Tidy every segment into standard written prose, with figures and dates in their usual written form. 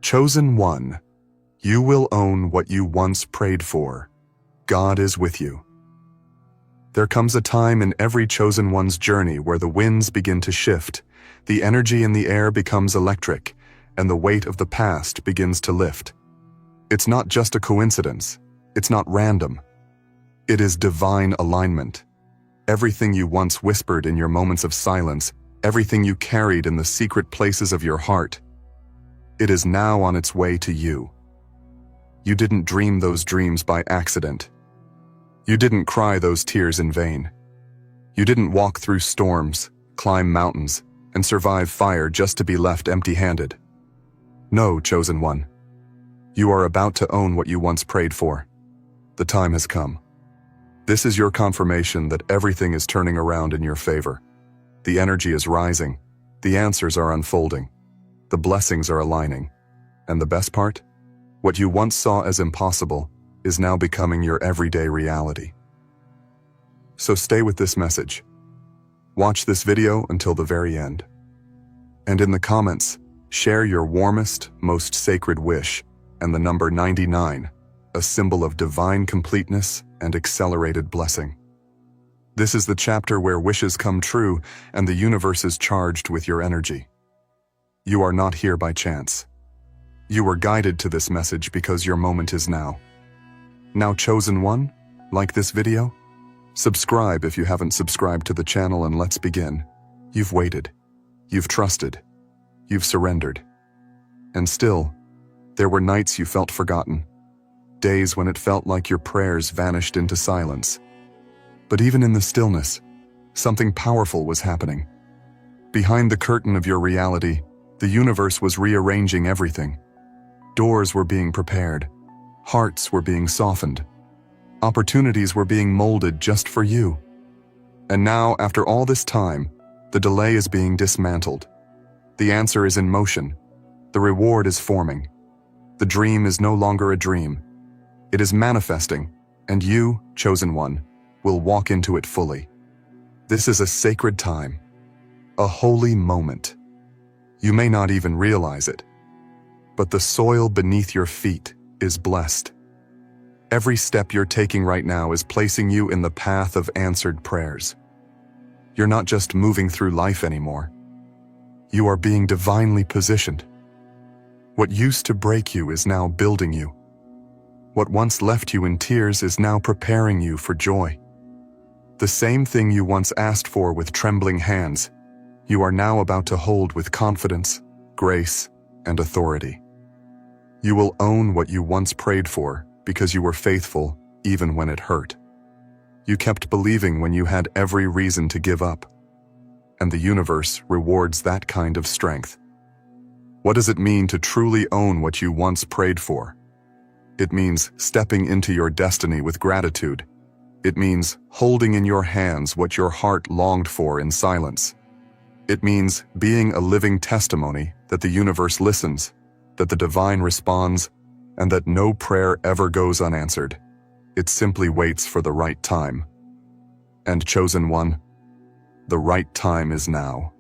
Chosen one, you will own what you once prayed for. God is with you. There comes a time in every chosen one's journey where the winds begin to shift, the energy in the air becomes electric, and the weight of the past begins to lift. It's not just a coincidence. It's not random. It is divine alignment. Everything you once whispered in your moments of silence, everything you carried in the secret places of your heart, it is now on its way to you. You didn't dream those dreams by accident. You didn't cry those tears in vain. You didn't walk through storms, climb mountains, and survive fire just to be left empty-handed. No, chosen one. You are about to own what you once prayed for. The time has come. This is your confirmation that everything is turning around in your favor. The energy is rising. The answers are unfolding. The blessings are aligning. And the best part? What you once saw as impossible is now becoming your everyday reality. So stay with this message. Watch this video until the very end. And in the comments, share your warmest, most sacred wish and the number 99, a symbol of divine completeness and accelerated blessing. This is the chapter where wishes come true and the universe is charged with your energy. You are not here by chance. You were guided to this message because your moment is now. Now, chosen one, like this video? Subscribe if you haven't subscribed to the channel, and let's begin. You've waited. You've trusted. You've surrendered. And still, there were nights you felt forgotten. Days when it felt like your prayers vanished into silence. But even in the stillness, something powerful was happening. Behind the curtain of your reality, the universe was rearranging everything. Doors were being prepared. Hearts were being softened. Opportunities were being molded just for you. And now, after all this time, the delay is being dismantled. The answer is in motion. The reward is forming. The dream is no longer a dream. It is manifesting, and you, chosen one, will walk into it fully. This is a sacred time, a holy moment. You may not even realize it, but the soil beneath your feet is blessed. Every step you're taking right now is placing you in the path of answered prayers. You're not just moving through life anymore. You are being divinely positioned. What used to break you is now building you. What once left you in tears is now preparing you for joy. The same thing you once asked for with trembling hands, you are now about to hold with confidence, grace, and authority. You will own what you once prayed for because you were faithful even when it hurt. You kept believing when you had every reason to give up. And the universe rewards that kind of strength. What does it mean to truly own what you once prayed for? It means stepping into your destiny with gratitude. It means holding in your hands what your heart longed for in silence. It means being a living testimony that the universe listens, that the divine responds, and that no prayer ever goes unanswered. It simply waits for the right time. And chosen one, the right time is now.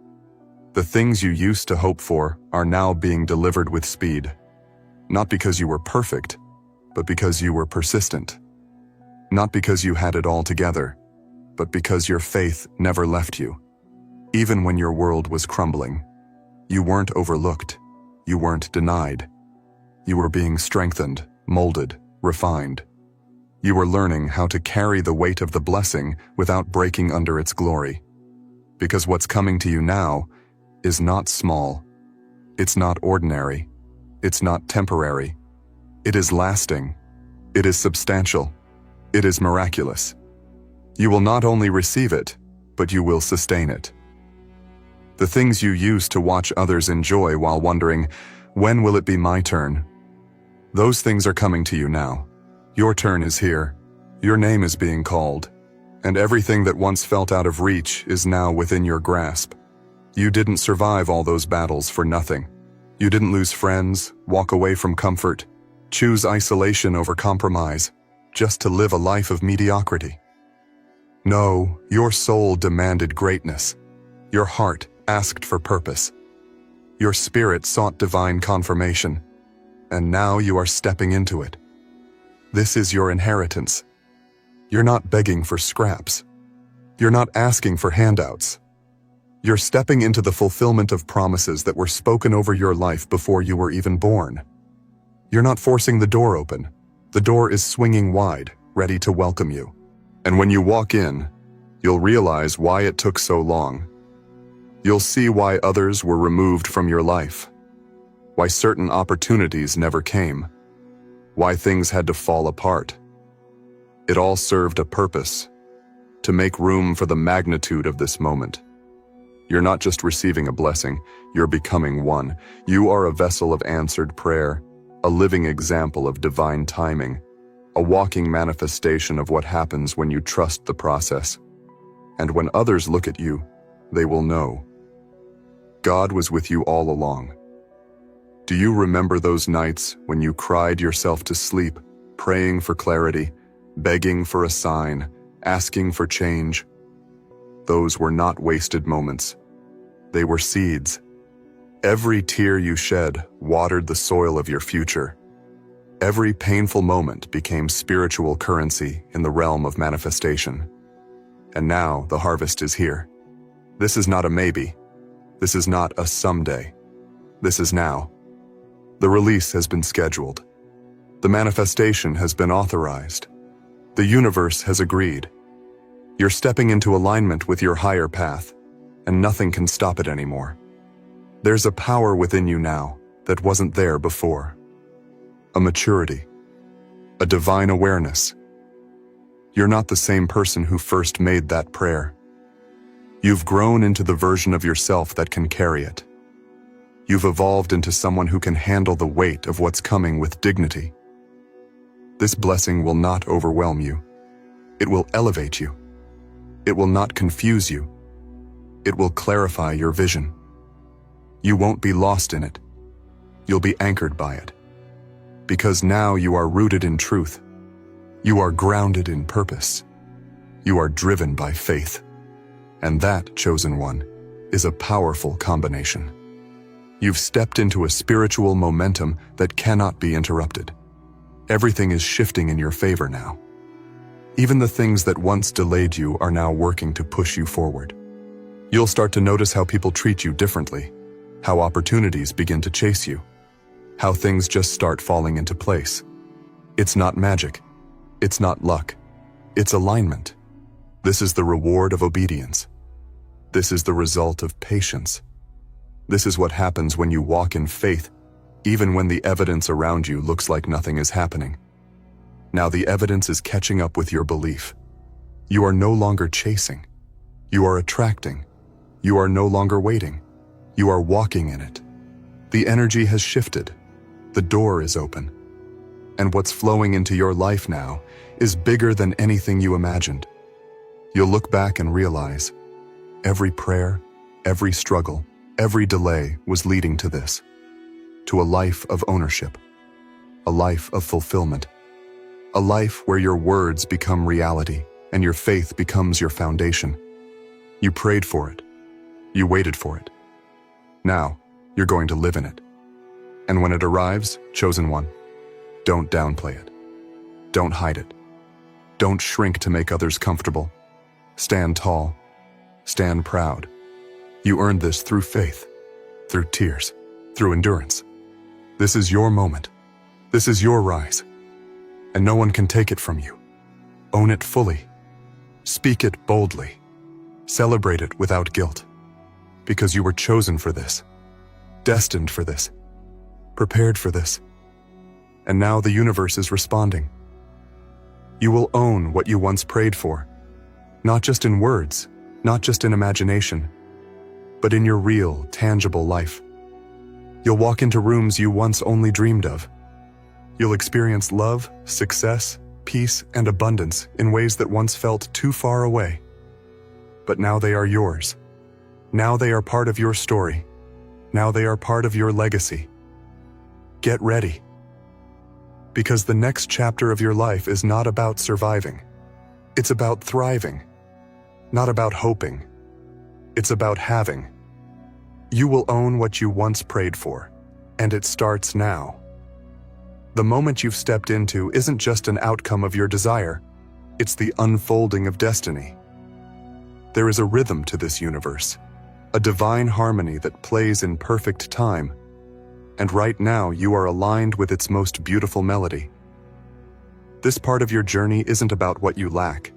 The things you used to hope for are now being delivered with speed. Not because you were perfect, but because you were persistent. Not because you had it all together, but because your faith never left you. Even when your world was crumbling, you weren't overlooked. You weren't denied. You were being strengthened, molded, refined. You were learning how to carry the weight of the blessing without breaking under its glory. Because what's coming to you now is not small. It's not ordinary. It's not temporary. It is lasting. It is substantial. It is miraculous. You will not only receive it, but you will sustain it. The things you used to watch others enjoy while wondering, when will it be my turn? Those things are coming to you now. Your turn is here. Your name is being called. And everything that once felt out of reach is now within your grasp. You didn't survive all those battles for nothing. You didn't lose friends, walk away from comfort, choose isolation over compromise, just to live a life of mediocrity. No, your soul demanded greatness. Your heart asked for purpose. Your spirit sought divine confirmation. and now you are stepping into it. This is your inheritance. You're not begging for scraps. You're not asking for handouts. You're stepping into the fulfillment of promises that were spoken over your life before you were even born. You're not forcing the door open. The door is swinging wide, ready to welcome you. And when you walk in, you'll realize why it took so long. You'll see why others were removed from your life, why certain opportunities never came, why things had to fall apart. It all served a purpose, to make room for the magnitude of this moment. You're not just receiving a blessing, you're becoming one. You are a vessel of answered prayer, a living example of divine timing, a walking manifestation of what happens when you trust the process. And when others look at you, they will know. God was with you all along. Do you remember those nights when you cried yourself to sleep, praying for clarity, begging for a sign, asking for change? Those were not wasted moments. They were seeds. Every tear you shed watered the soil of your future. Every painful moment became spiritual currency in the realm of manifestation. And now the harvest is here. This is not a maybe. This is not a someday. This is now. The release has been scheduled. The manifestation has been authorized. The universe has agreed. You're stepping into alignment with your higher path, and nothing can stop it anymore. There's a power within you now that wasn't there before. A maturity, a divine awareness. You're not the same person who first made that prayer. You've grown into the version of yourself that can carry it. You've evolved into someone who can handle the weight of what's coming with dignity. This blessing will not overwhelm you. It will elevate you. It will not confuse you. It will clarify your vision. You won't be lost in it. You'll be anchored by it. Because now you are rooted in truth. You are grounded in purpose. You are driven by faith. And that, chosen one, is a powerful combination. You've stepped into a spiritual momentum that cannot be interrupted. Everything is shifting in your favor now. Even the things that once delayed you are now working to push you forward. You'll start to notice how people treat you differently, how opportunities begin to chase you, how things just start falling into place. It's not magic. It's not luck. It's alignment. This is the reward of obedience. This is the result of patience. This is what happens when you walk in faith, even when the evidence around you looks like nothing is happening. Now the evidence is catching up with your belief. You are no longer chasing. You are attracting. You are no longer waiting. You are walking in it. The energy has shifted. The door is open. And what's flowing into your life now is bigger than anything you imagined. You'll look back and realize every prayer, every struggle, every delay was leading to this, to a life of ownership, a life of fulfillment, a life where your words become reality and your faith becomes your foundation. You prayed for it. You waited for it. Now, you're going to live in it. And when it arrives, chosen one, don't downplay it. Don't hide it. Don't shrink to make others comfortable. Stand tall. Stand proud. You earned this through faith, through tears, through endurance. This is your moment. This is your rise. And no one can take it from you. Own it fully. Speak it boldly. Celebrate it without guilt. Because you were chosen for this, destined for this, prepared for this. And now the universe is responding. You will own what you once prayed for, not just in words, not just in imagination, but in your real, tangible life. You'll walk into rooms you once only dreamed of. You'll experience love, success, peace, and abundance in ways that once felt too far away. But now they are yours. Now they are part of your story. Now they are part of your legacy. Get ready. Because the next chapter of your life is not about surviving. It's about thriving. Not about hoping. It's about having. You will own what you once prayed for, and it starts now. The moment you've stepped into isn't just an outcome of your desire, it's the unfolding of destiny. There is a rhythm to this universe, a divine harmony that plays in perfect time, and right now you are aligned with its most beautiful melody. This part of your journey isn't about what you lack,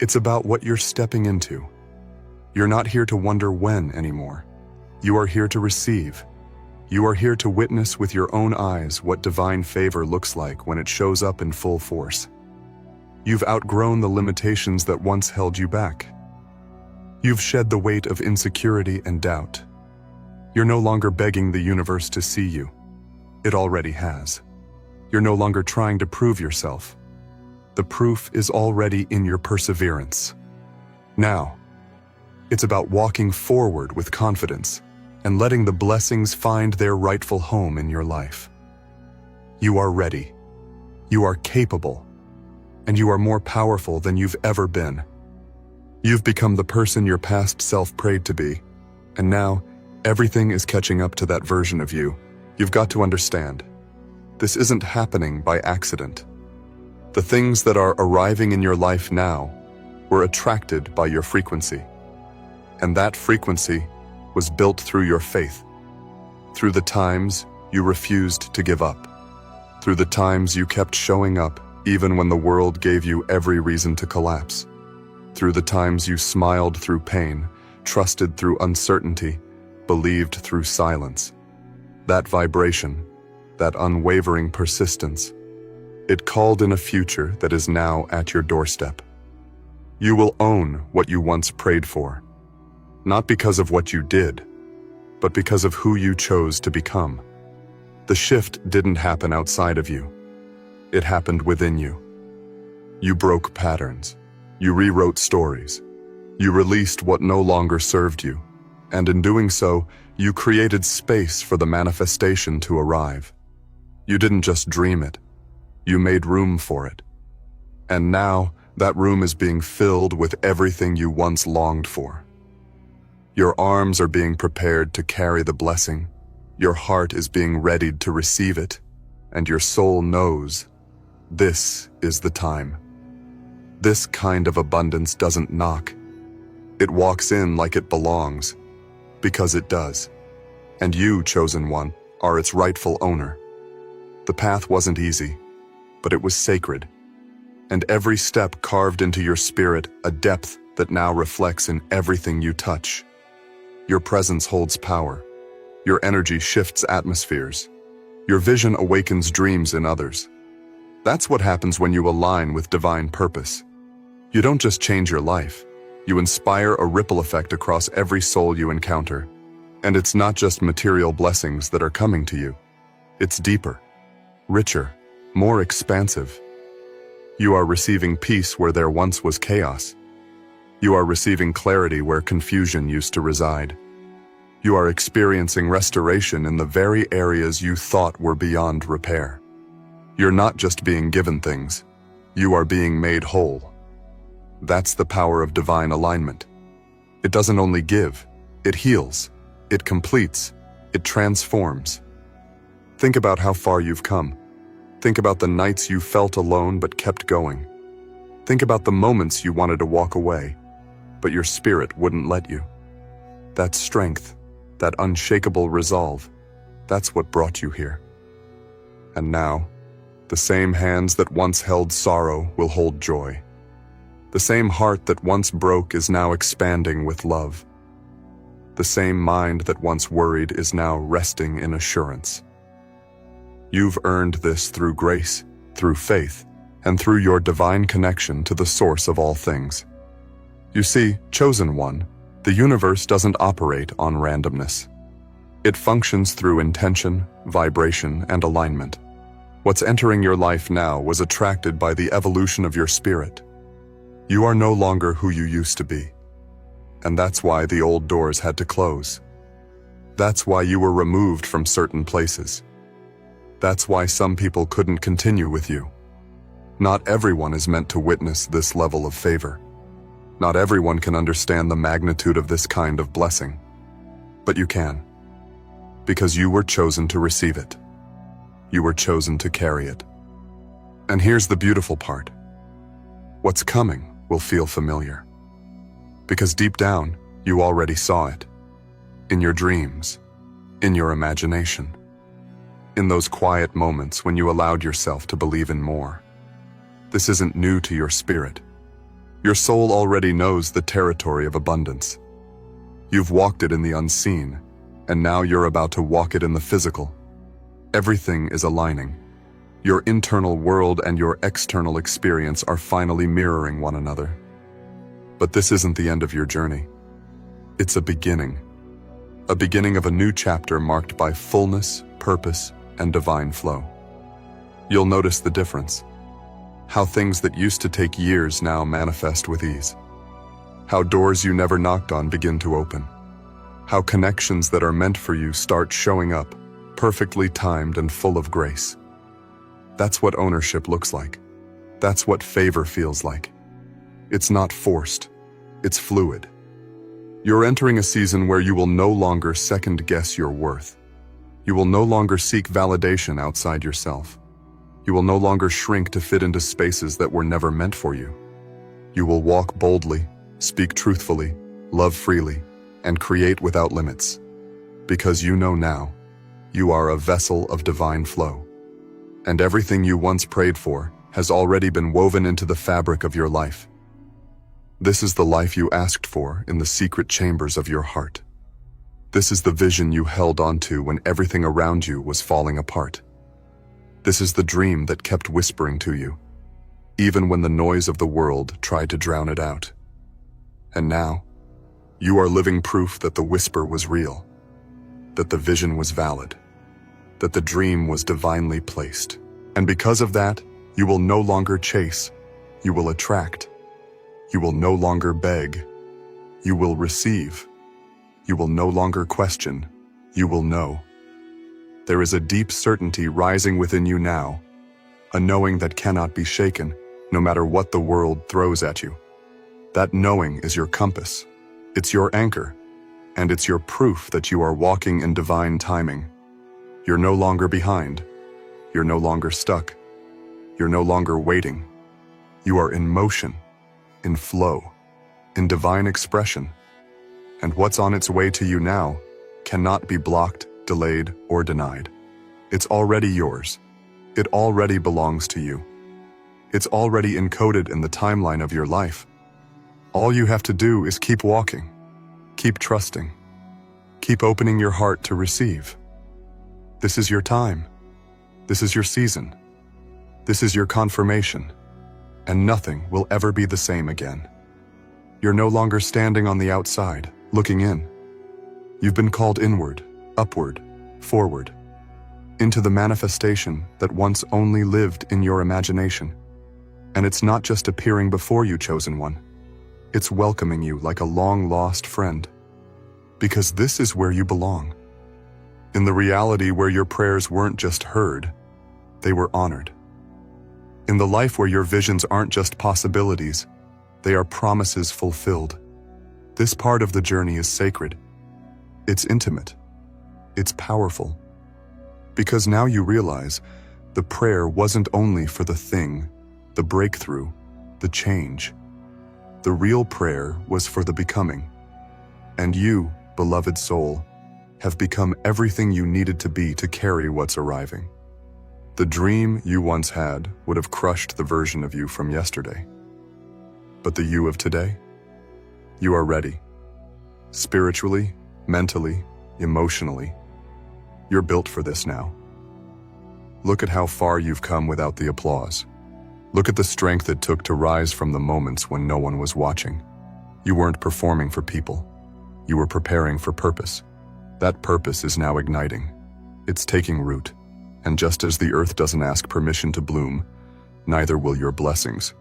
it's about what you're stepping into. You're not here to wonder when anymore. You are here to receive. You are here to witness with your own eyes what divine favor looks like when it shows up in full force. You've outgrown the limitations that once held you back. You've shed the weight of insecurity and doubt. You're no longer begging the universe to see you. It already has. You're no longer trying to prove yourself. The proof is already in your perseverance. Now, it's about walking forward with confidence and letting the blessings find their rightful home in your life. You are ready. You are capable. And you are more powerful than you've ever been. You've become the person your past self prayed to be, and now everything is catching up to that version of you. You've got to understand, this isn't happening by accident. The things that are arriving in your life now were attracted by your frequency. And that frequency was built through your faith, through the times you refused to give up, through the times you kept showing up even when the world gave you every reason to collapse, through the times you smiled through pain, trusted through uncertainty, believed through silence. That vibration, that unwavering persistence, it called in a future that is now at your doorstep. You will own what you once prayed for. Not because of what you did, but because of who you chose to become. The shift didn't happen outside of you. It happened within you. You broke patterns. You rewrote stories. You released what no longer served you. And in doing so, you created space for the manifestation to arrive. You didn't just dream it. You made room for it. And now, that room is being filled with everything you once longed for. Your arms are being prepared to carry the blessing, your heart is being readied to receive it, and your soul knows this is the time. This kind of abundance doesn't knock. It walks in like it belongs, because it does. And you, chosen one, are its rightful owner. The path wasn't easy, but it was sacred. And every step carved into your spirit a depth that now reflects in everything you touch. Your presence holds power. Your energy shifts atmospheres. Your vision awakens dreams in others. That's what happens when you align with divine purpose. You don't just change your life. You inspire a ripple effect across every soul you encounter. And it's not just material blessings that are coming to you. It's deeper, richer, more expansive. You are receiving peace where there once was chaos. You are receiving clarity where confusion used to reside. You are experiencing restoration in the very areas you thought were beyond repair. You're not just being given things, you are being made whole. That's the power of divine alignment. It doesn't only give, it heals, it completes, it transforms. Think about how far you've come. Think about the nights you felt alone but kept going. Think about the moments you wanted to walk away, but your spirit wouldn't let you. That strength, that unshakable resolve, that's what brought you here. And now, the same hands that once held sorrow will hold joy. The same heart that once broke is now expanding with love. The same mind that once worried is now resting in assurance. You've earned this through grace, through faith, and through your divine connection to the source of all things. You see, chosen one, the universe doesn't operate on randomness. It functions through intention, vibration, and alignment. What's entering your life now was attracted by the evolution of your spirit. You are no longer who you used to be. And that's why the old doors had to close. That's why you were removed from certain places. That's why some people couldn't continue with you. Not everyone is meant to witness this level of favor. Not everyone can understand the magnitude of this kind of blessing. But you can, because you were chosen to receive it. You were chosen to carry it. And here's the beautiful part. What's coming will feel familiar. Because deep down, you already saw it. In your dreams, in your imagination. In those quiet moments when you allowed yourself to believe in more. This isn't new to your spirit. Your soul already knows the territory of abundance. You've walked it in the unseen, and now you're about to walk it in the physical. Everything is aligning. Your internal world and your external experience are finally mirroring one another. But this isn't the end of your journey. It's a beginning. A beginning of a new chapter marked by fullness, purpose, and divine flow. You'll notice the difference. How things that used to take years now manifest with ease. How doors you never knocked on begin to open. How connections that are meant for you start showing up, perfectly timed and full of grace. That's what ownership looks like. That's what favor feels like. It's not forced. It's fluid. You're entering a season where you will no longer second-guess your worth. You will no longer seek validation outside yourself. You will no longer shrink to fit into spaces that were never meant for you. You will walk boldly, speak truthfully, love freely, and create without limits. Because you know now, you are a vessel of divine flow. And everything you once prayed for has already been woven into the fabric of your life. This is the life you asked for in the secret chambers of your heart. This is the vision you held onto when everything around you was falling apart. This is the dream that kept whispering to you, even when the noise of the world tried to drown it out. And now, you are living proof that the whisper was real, that the vision was valid, that the dream was divinely placed. And because of that, you will no longer chase, you will attract. You will no longer beg. You will receive. You will no longer question. You will know. There is a deep certainty rising within you now, a knowing that cannot be shaken, no matter what the world throws at you. That knowing is your compass. It's your anchor, and it's your proof that you are walking in divine timing. You're no longer behind. You're no longer stuck. You're no longer waiting. You are in motion. In flow, in divine expression. And what's on its way to you now cannot be blocked, delayed, or denied. It's already yours. It already belongs to you. It's already encoded in the timeline of your life. All you have to do is keep walking, keep trusting, keep opening your heart to receive. This is your time. This is your season. This is your confirmation. And nothing will ever be the same again. You're no longer standing on the outside, looking in. You've been called inward, upward, forward, into the manifestation that once only lived in your imagination. And it's not just appearing before you, chosen one. It's welcoming you like a long-lost friend. Because this is where you belong. In the reality where your prayers weren't just heard, they were honored. In the life where your visions aren't just possibilities, they are promises fulfilled. This part of the journey is sacred. It's intimate. It's powerful. Because now you realize the prayer wasn't only for the thing, the breakthrough, the change. The real prayer was for the becoming. And you, beloved soul, have become everything you needed to be to carry what's arriving. The dream you once had would have crushed the version of you from yesterday. But the you of today? You are ready. Spiritually, mentally, emotionally. You're built for this now. Look at how far you've come without the applause. Look at the strength it took to rise from the moments when no one was watching. You weren't performing for people. You were preparing for purpose. That purpose is now igniting. It's taking root. And just as the earth doesn't ask permission to bloom, neither will your blessings.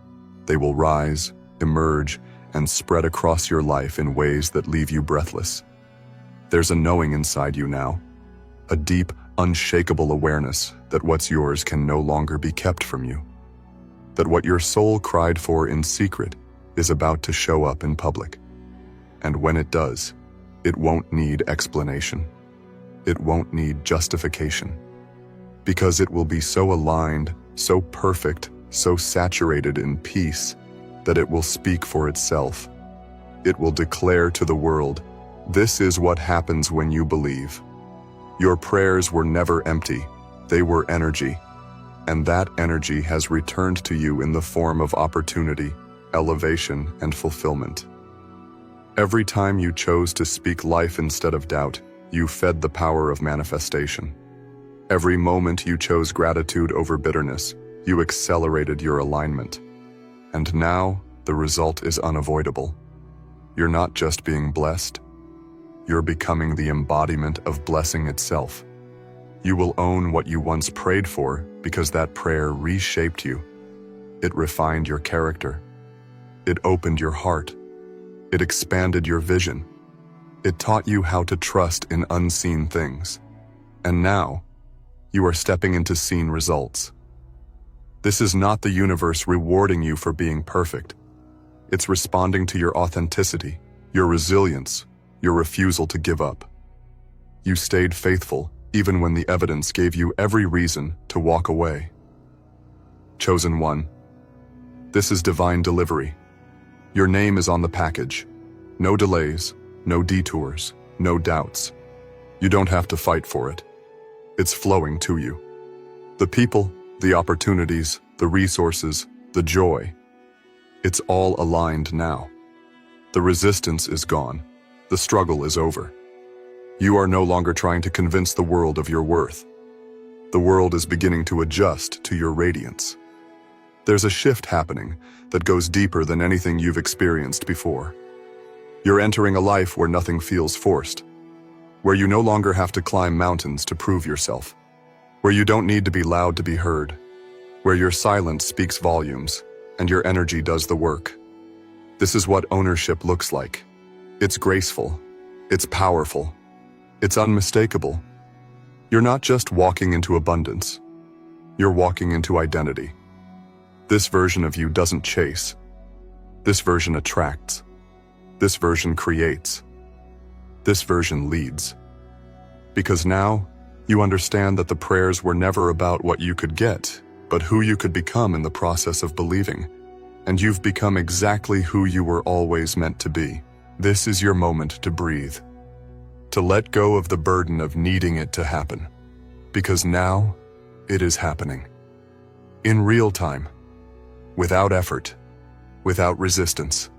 They will rise, emerge, and spread across your life in ways that leave you breathless. There's a knowing inside you now, a deep, unshakable awareness that what's yours can no longer be kept from you. That what your soul cried for in secret is about to show up in public. And when it does, it won't need explanation. It won't need justification. because it will be so aligned, so perfect, so saturated in peace, that it will speak for itself. It will declare to the world, "This is what happens when you believe." Your prayers were never empty, they were energy, and that energy has returned to you in the form of opportunity, elevation, and fulfillment. Every time you chose to speak life instead of doubt, you fed the power of manifestation. Every moment you chose gratitude over bitterness, you accelerated your alignment. And now, the result is unavoidable. You're not just being blessed, you're becoming the embodiment of blessing itself. You will own what you once prayed for because that prayer reshaped you. It refined your character. It opened your heart. It expanded your vision. It taught you how to trust in unseen things. And now, you are stepping into seen results. This is not the universe rewarding you for being perfect. It's responding to your authenticity, your resilience, your refusal to give up. You stayed faithful even when the evidence gave you every reason to walk away. Chosen one, this is divine delivery. Your name is on the package. No delays, no detours, no doubts. You don't have to fight for it. It's flowing to you. The people, the opportunities, the resources, the joy. It's all aligned now. The resistance is gone. The struggle is over. You are no longer trying to convince the world of your worth. The world is beginning to adjust to your radiance. There's a shift happening that goes deeper than anything you've experienced before. You're entering a life where nothing feels forced, where you no longer have to climb mountains to prove yourself, where you don't need to be loud to be heard, where your silence speaks volumes and your energy does the work. This is what ownership looks like. It's graceful. It's powerful. It's unmistakable. You're not just walking into abundance. You're walking into identity. This version of you doesn't chase. This version attracts. This version creates. This version leads. Because now, you understand that the prayers were never about what you could get, but who you could become in the process of believing. And you've become exactly who you were always meant to be. This is your moment to breathe. To let go of the burden of needing it to happen. Because now, it is happening. In real time. Without effort. Without resistance.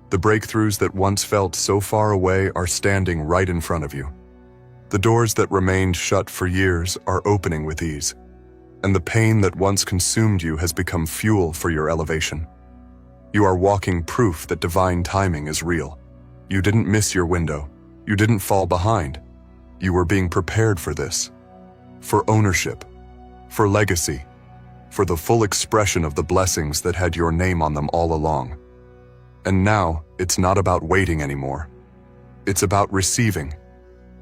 The breakthroughs that once felt so far away are standing right in front of you. The doors that remained shut for years are opening with ease. And the pain that once consumed you has become fuel for your elevation. You are walking proof that divine timing is real. You didn't miss your window. You didn't fall behind. You were being prepared for this. For ownership. For legacy. For the full expression of the blessings that had your name on them all along. And now, it's not about waiting anymore. It's about receiving.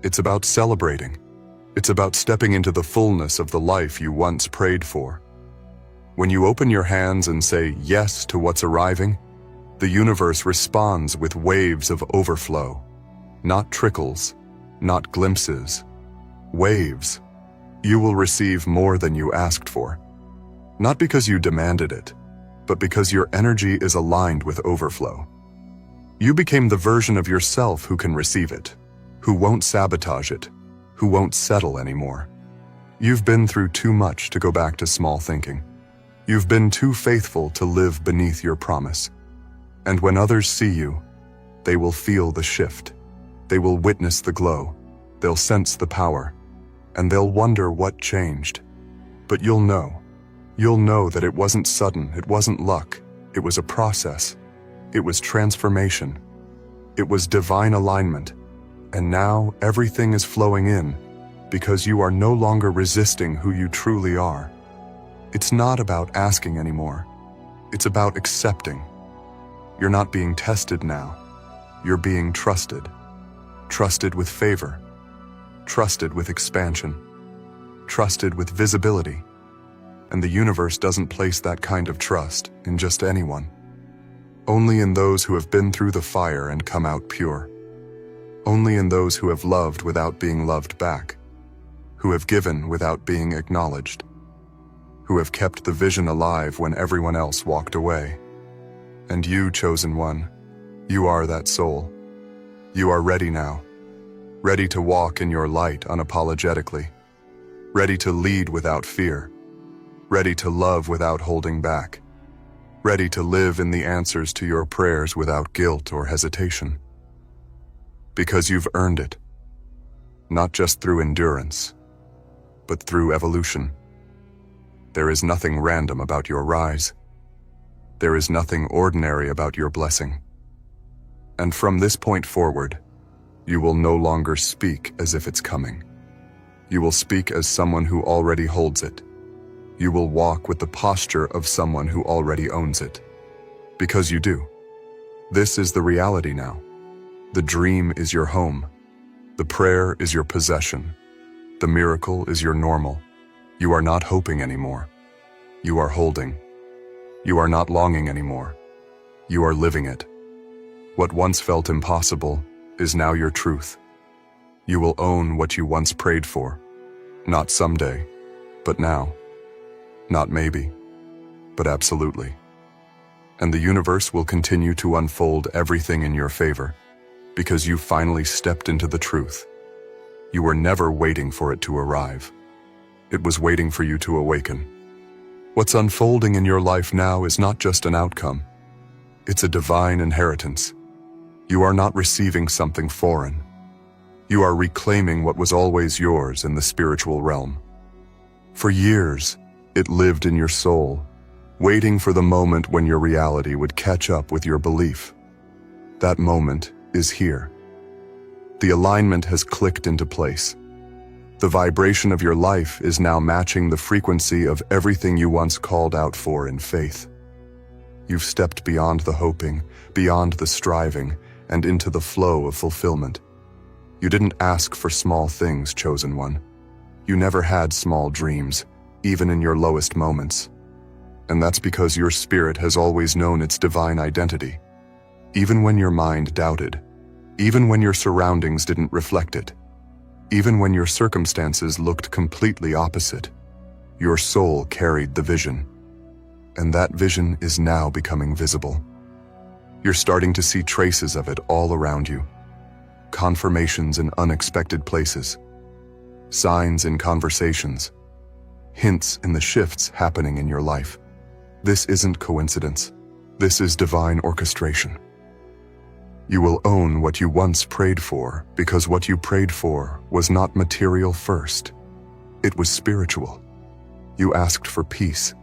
It's about celebrating. It's about stepping into the fullness of the life you once prayed for. When you open your hands and say yes to what's arriving, the universe responds with waves of overflow. Not trickles, not glimpses. Waves. You will receive more than you asked for. Not because you demanded it, but because your energy is aligned with overflow. You became the version of yourself who can receive it, who won't sabotage it, who won't settle anymore. You've been through too much to go back to small thinking. You've been too faithful to live beneath your promise. And when others see you, they will feel the shift. They will witness the glow. They'll sense the power. And they'll wonder what changed. But you'll know. You'll know that it wasn't sudden, it wasn't luck. It was a process. It was transformation. It was divine alignment. And now everything is flowing in because you are no longer resisting who you truly are. It's not about asking anymore. It's about accepting. You're not being tested now. You're being trusted. Trusted with favor. Trusted with expansion. Trusted with visibility. And the universe doesn't place that kind of trust in just anyone. Only in those who have been through the fire and come out pure. Only in those who have loved without being loved back. who have given without being acknowledged, who have kept the vision alive when everyone else walked away. And you, chosen one, you are that soul. You are ready now, ready to walk in your light unapologetically, ready to lead without fear, ready to love without holding back, ready to live in the answers to your prayers without guilt or hesitation. Because you've earned it, not just through endurance, but through evolution. There is nothing random about your rise. There is nothing ordinary about your blessing. And from this point forward, you will no longer speak as if it's coming. You will speak as someone who already holds it. You will walk with the posture of someone who already owns it. Because you do. This is the reality now. The dream is your home. The prayer is your possession. The miracle is your normal. You are not hoping anymore. You are holding. You are not longing anymore. You are living it. What once felt impossible is now your truth. You will own what you once prayed for. Not someday, but now. Not maybe, but absolutely. And the universe will continue to unfold everything in your favor, because you finally stepped into the truth. You were never waiting for it to arrive. It was waiting for you to awaken. What's unfolding in your life now is not just an outcome. It's a divine inheritance. You are not receiving something foreign. You are reclaiming what was always yours in the spiritual realm. For years, it lived in your soul, waiting for the moment when your reality would catch up with your belief. That moment is here. The alignment has clicked into place. The vibration of your life is now matching the frequency of everything you once called out for in faith. You've stepped beyond the hoping, beyond the striving, and into the flow of fulfillment. You didn't ask for small things, chosen one. You never had small dreams, even in your lowest moments. And that's because your spirit has always known its divine identity. Even when your mind doubted, even when your surroundings didn't reflect it, even when your circumstances looked completely opposite, your soul carried the vision. And that vision is now becoming visible. You're starting to see traces of it all around you. Confirmations in unexpected places, signs in conversations, hints in the shifts happening in your life. This isn't coincidence. This is divine orchestration. You will own what you once prayed for, because what you prayed for was not material first. It was spiritual. You asked for peace,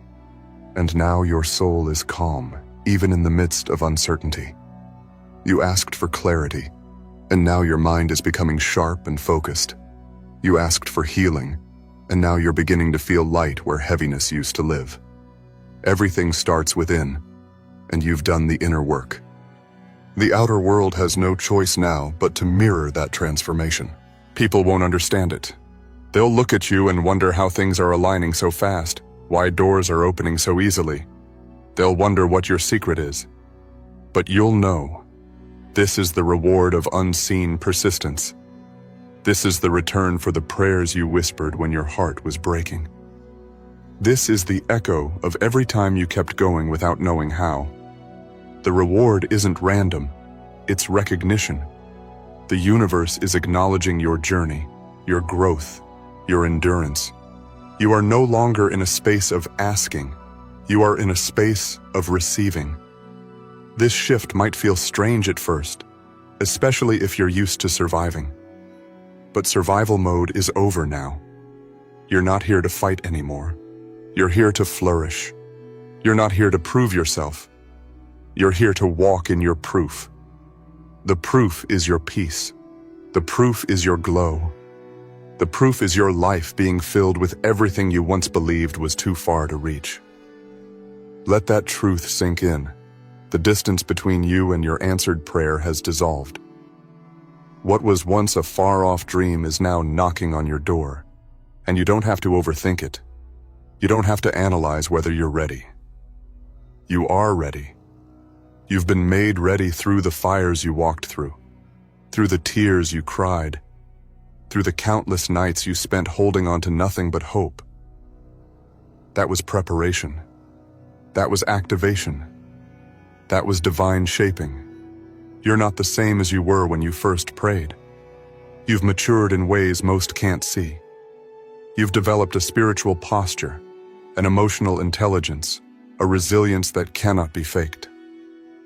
and now your soul is calm, even in the midst of uncertainty. You asked for clarity, and now your mind is becoming sharp and focused. You asked for healing, and now you're beginning to feel light where heaviness used to live. Everything starts within, and you've done the inner work. The outer world has no choice now but to mirror that transformation. People won't understand it. They'll look at you and wonder how things are aligning so fast, why doors are opening so easily. They'll wonder what your secret is. But you'll know. This is the reward of unseen persistence. This is the return for the prayers you whispered when your heart was breaking. This is the echo of every time you kept going without knowing how. The reward isn't random, it's recognition. The universe is acknowledging your journey, your growth, your endurance. You are no longer in a space of asking. You are in a space of receiving. This shift might feel strange at first, especially if you're used to surviving. But survival mode is over now. You're not here to fight anymore. You're here to flourish. You're not here to prove yourself. You're here to walk in your proof. The proof is your peace. The proof is your glow. The proof is your life being filled with everything you once believed was too far to reach. Let that truth sink in. The distance between you and your answered prayer has dissolved. What was once a far-off dream is now knocking on your door, and you don't have to overthink it. You don't have to analyze whether you're ready. You are ready. You've been made ready through the fires you walked through the tears you cried, through the countless nights you spent holding on to nothing but hope. That was preparation. That was activation. That was divine shaping. You're not the same as you were when you first prayed. You've matured in ways most can't see. You've developed a spiritual posture, an emotional intelligence, a resilience that cannot be faked.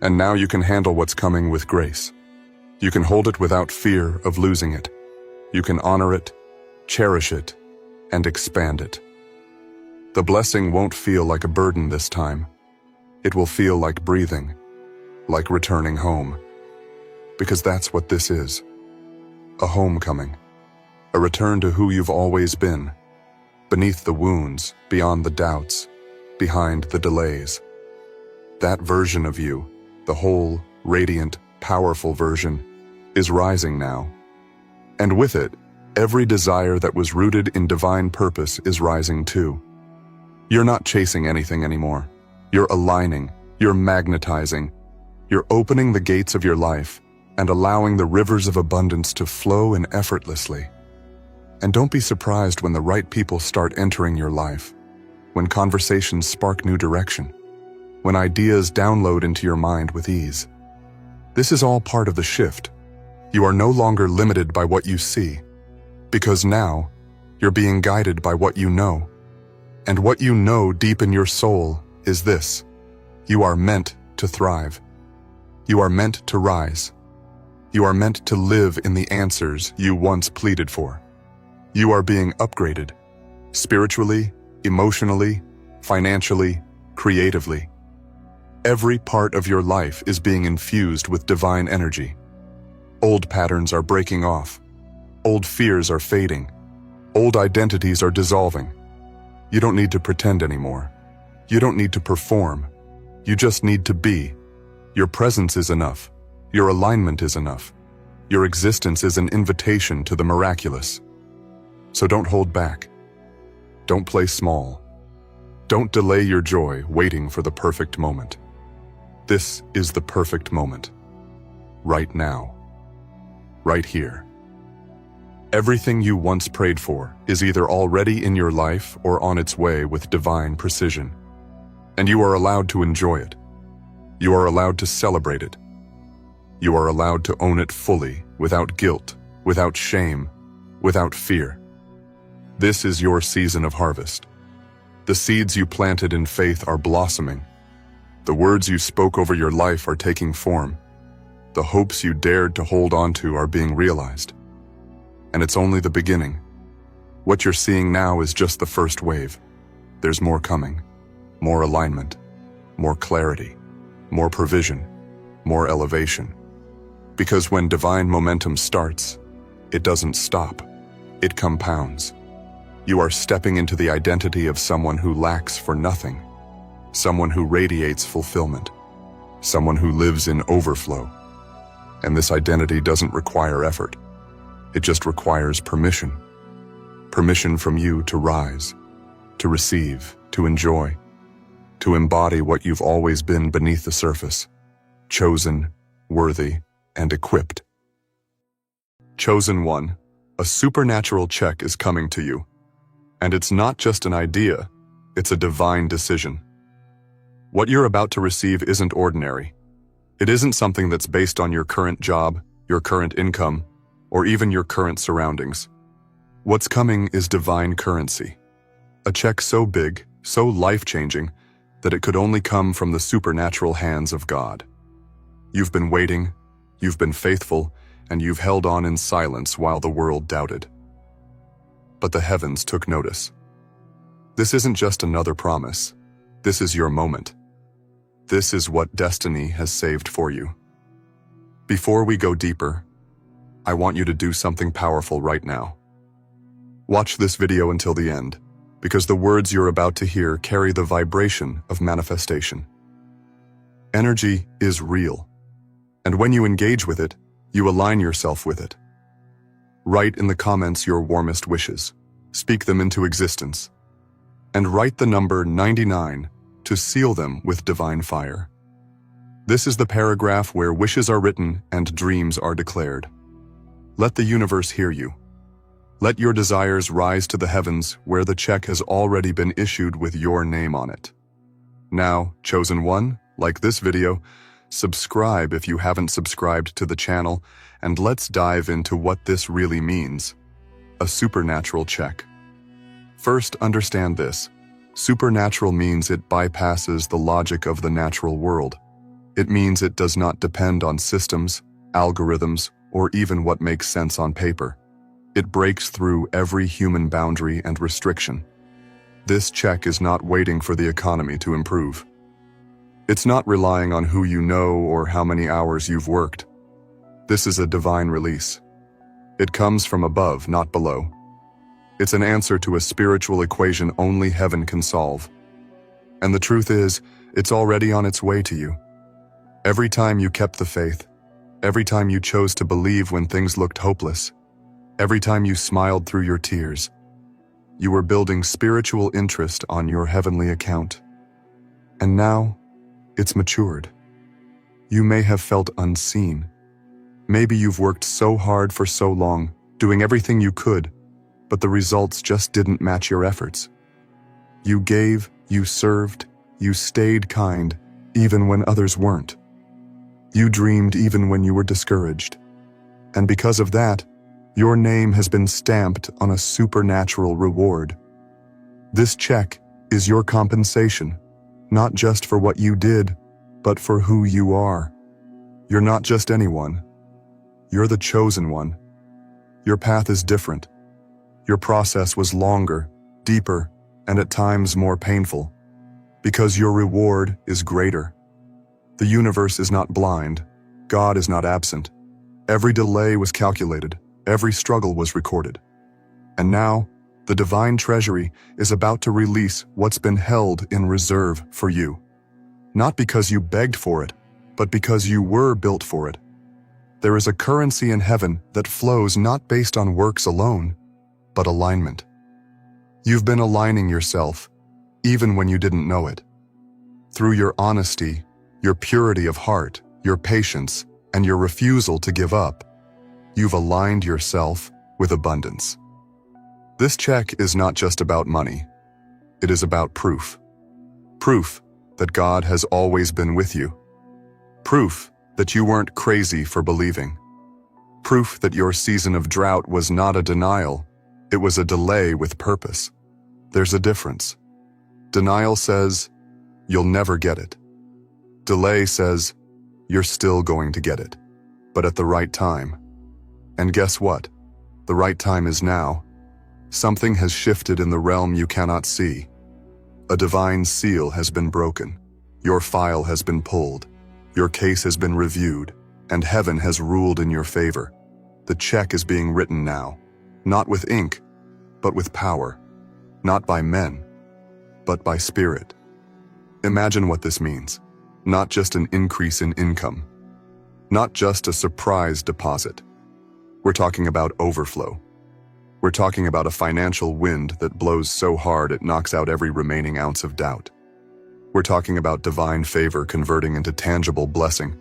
And now you can handle what's coming with grace. You can hold it without fear of losing it. You can honor it, cherish it, and expand it. The blessing won't feel like a burden this time. It will feel like breathing, like returning home. Because that's what this is. A homecoming. A return to who you've always been. Beneath the wounds, beyond the doubts, behind the delays. That version of you, the whole, radiant, powerful version, is rising now. And with it, every desire that was rooted in divine purpose is rising too. You're not chasing anything anymore. You're aligning, you're magnetizing, you're opening the gates of your life and allowing the rivers of abundance to flow in effortlessly. And don't be surprised when the right people start entering your life, when conversations spark new direction, when ideas download into your mind with ease. This is all part of the shift. You are no longer limited by what you see, because now you're being guided by what you know. And what you know deep in your soul is this: you are meant to thrive. You are meant to rise. You are meant to live in the answers you once pleaded for. You are being upgraded, spiritually, emotionally, financially, creatively. Every part of your life is being infused with divine energy. Old patterns are breaking off. Old fears are fading. Old identities are dissolving. You don't need to pretend anymore. You don't need to perform. You just need to be. Your presence is enough. Your alignment is enough. Your existence is an invitation to the miraculous. So don't hold back. Don't play small. Don't delay your joy waiting for the perfect moment. This is the perfect moment. Right now. Right here. Everything you once prayed for is either already in your life or on its way with divine precision. And you are allowed to enjoy it. You are allowed to celebrate it. You are allowed to own it fully, without guilt, without shame, without fear. This is your season of harvest. The seeds you planted in faith are blossoming. The words you spoke over your life are taking form. The hopes you dared to hold on to are being realized. And it's only the beginning. What you're seeing now is just the first wave. There's more coming. More alignment. More clarity. More provision. More elevation. Because when divine momentum starts, it doesn't stop. It compounds. You are stepping into the identity of someone who lacks for nothing. Someone who radiates fulfillment. Someone who lives in overflow. And this identity doesn't require effort. It just requires permission. Permission from you to rise, to receive, to enjoy, to embody what you've always been beneath the surface. Chosen, worthy, and equipped. Chosen one, a supernatural check is coming to you. And it's not just an idea, it's a divine decision. What you're about to receive isn't ordinary. It isn't something that's based on your current job, your current income, or even your current surroundings. What's coming is divine currency. A check so big, so life-changing, that it could only come from the supernatural hands of God. You've been waiting, you've been faithful, and you've held on in silence while the world doubted. But the heavens took notice. This isn't just another promise. This is your moment. This is what destiny has saved for you. Before we go deeper, I want you to do something powerful right now. Watch this video until the end, because the words you're about to hear carry the vibration of manifestation. Energy is real, and when you engage with it, you align yourself with it. Write in the comments your warmest wishes, speak them into existence, and write the number 99 to seal them with divine fire. This is the paragraph where wishes are written and dreams are declared. Let the universe hear you. Let your desires rise to the heavens where the check has already been issued with your name on it. Now, chosen one, like this video, subscribe if you haven't subscribed to the channel, and let's dive into what this really means. A supernatural check. First, understand this. Supernatural means it bypasses the logic of the natural world. It means it does not depend on systems, algorithms, or even what makes sense on paper. It breaks through every human boundary and restriction. This check is not waiting for the economy to improve. It's not relying on who you know or how many hours you've worked. This is a divine release. It comes from above, not below. It's an answer to a spiritual equation only heaven can solve. And the truth is, it's already on its way to you. Every time you kept the faith, every time you chose to believe when things looked hopeless, every time you smiled through your tears, you were building spiritual interest on your heavenly account. And now, it's matured. You may have felt unseen. Maybe you've worked so hard for so long, doing everything you could, but the results just didn't match your efforts. You gave, you served, you stayed kind, even when others weren't. You dreamed even when you were discouraged. And because of that, your name has been stamped on a supernatural reward. This check is your compensation, not just for what you did, but for who you are. You're not just anyone. You're the chosen one. Your path is different. Your process was longer, deeper, and at times more painful, because your reward is greater. The universe is not blind. God is not absent. Every delay was calculated. Every struggle was recorded. And now, the divine treasury is about to release what's been held in reserve for you. Not because you begged for it, but because you were built for it. There is a currency in heaven that flows not based on works alone, but alignment. You've been aligning yourself, even when you didn't know it. Through your honesty, your purity of heart, your patience, and your refusal to give up, you've aligned yourself with abundance. This check is not just about money. It is about proof. Proof that God has always been with you. Proof that you weren't crazy for believing. Proof that your season of drought was not a denial. It was a delay with purpose. There's a difference. Denial says, you'll never get it. Delay says, you're still going to get it, but at the right time. And guess what? The right time is now. Something has shifted in the realm you cannot see. A divine seal has been broken. Your file has been pulled. Your case has been reviewed, and heaven has ruled in your favor. The check is being written now, not with ink, but with power. Not by men, but by spirit. Imagine what this means. Not just an increase in income. Not just a surprise deposit. We're talking about overflow. We're talking about a financial wind that blows so hard it knocks out every remaining ounce of doubt. We're talking about divine favor converting into tangible blessing.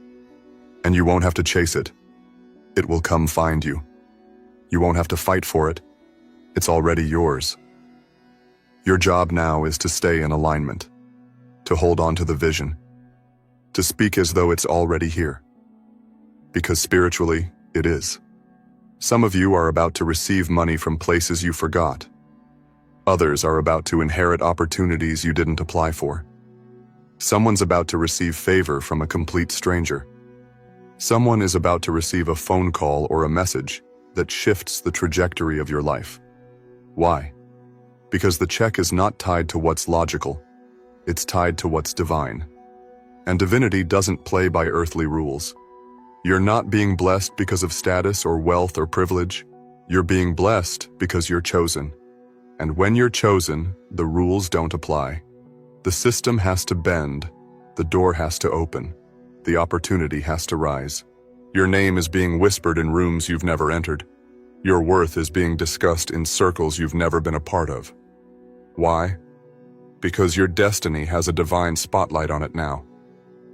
And you won't have to chase it. It will come find you. You won't have to fight for it. It's already yours. Your job now is to stay in alignment, to hold on to the vision, to speak as though it's already here. Because spiritually, it is. Some of you are about to receive money from places you forgot. Others are about to inherit opportunities you didn't apply for. Someone's about to receive favor from a complete stranger. Someone is about to receive a phone call or a message that shifts the trajectory of your life. Why? Because the check is not tied to what's logical. It's tied to what's divine. And divinity doesn't play by earthly rules. You're not being blessed because of status or wealth or privilege. You're being blessed because you're chosen. And when you're chosen, the rules don't apply. The system has to bend. The door has to open. The opportunity has to rise. Your name is being whispered in rooms you've never entered. Your worth is being discussed in circles you've never been a part of. Why? Because your destiny has a divine spotlight on it now.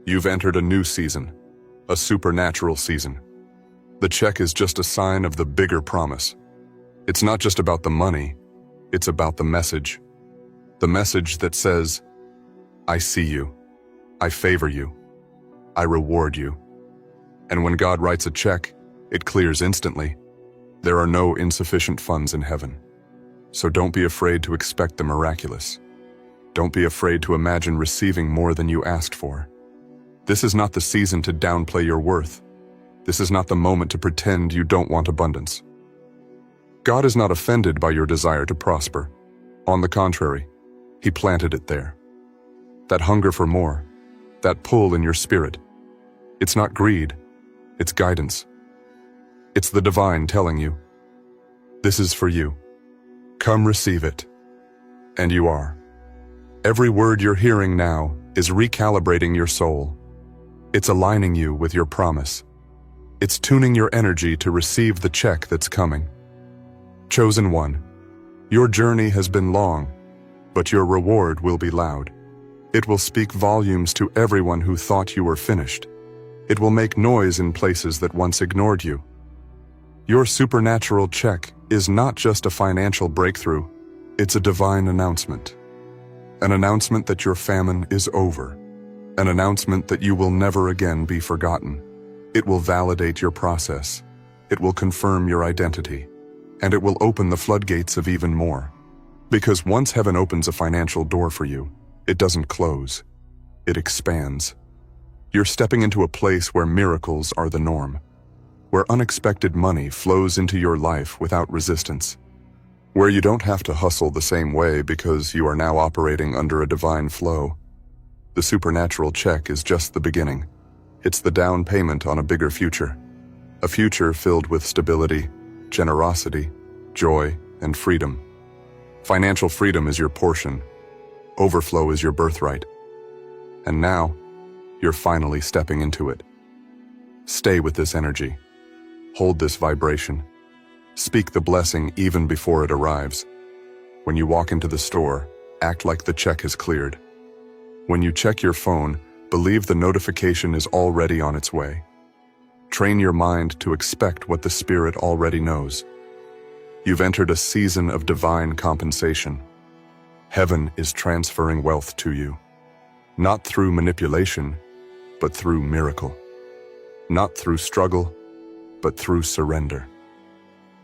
You've entered a new season. A supernatural season. The check is just a sign of the bigger promise. It's not just about the money, it's about the message. The message that says, I see you, I favor you, I reward you. And when God writes a check, it clears instantly. There are no insufficient funds in heaven. So don't be afraid to expect the miraculous. Don't be afraid to imagine receiving more than you asked for. This is not the season to downplay your worth. This is not the moment to pretend you don't want abundance. God is not offended by your desire to prosper. On the contrary, He planted it there. That hunger for more, that pull in your spirit, it's not greed, it's guidance. It's the divine telling you, this is for you. Come receive it. And you are. Every word you're hearing now is recalibrating your soul. It's aligning you with your promise. It's tuning your energy to receive the check that's coming. Chosen one, your journey has been long, but your reward will be loud. It will speak volumes to everyone who thought you were finished. It will make noise in places that once ignored you. Your supernatural check is not just a financial breakthrough, it's a divine announcement. An announcement that your famine is over. An announcement that you will never again be forgotten. It will validate your process. It will confirm your identity. And it will open the floodgates of even more. Because once heaven opens a financial door for you, it doesn't close. It expands. You're stepping into a place where miracles are the norm. Where unexpected money flows into your life without resistance. Where you don't have to hustle the same way because you are now operating under a divine flow. The supernatural check is just the beginning. It's the down payment on a bigger future. A future filled with stability, generosity, joy, and freedom. Financial freedom is your portion. Overflow is your birthright. And now, you're finally stepping into it. Stay with this energy. Hold this vibration. Speak the blessing even before it arrives. When you walk into the store, act like the check is cleared. When you check your phone, believe the notification is already on its way. Train your mind to expect what the Spirit already knows. You've entered a season of divine compensation. Heaven is transferring wealth to you. Not through manipulation, but through miracle. Not through struggle, but through surrender.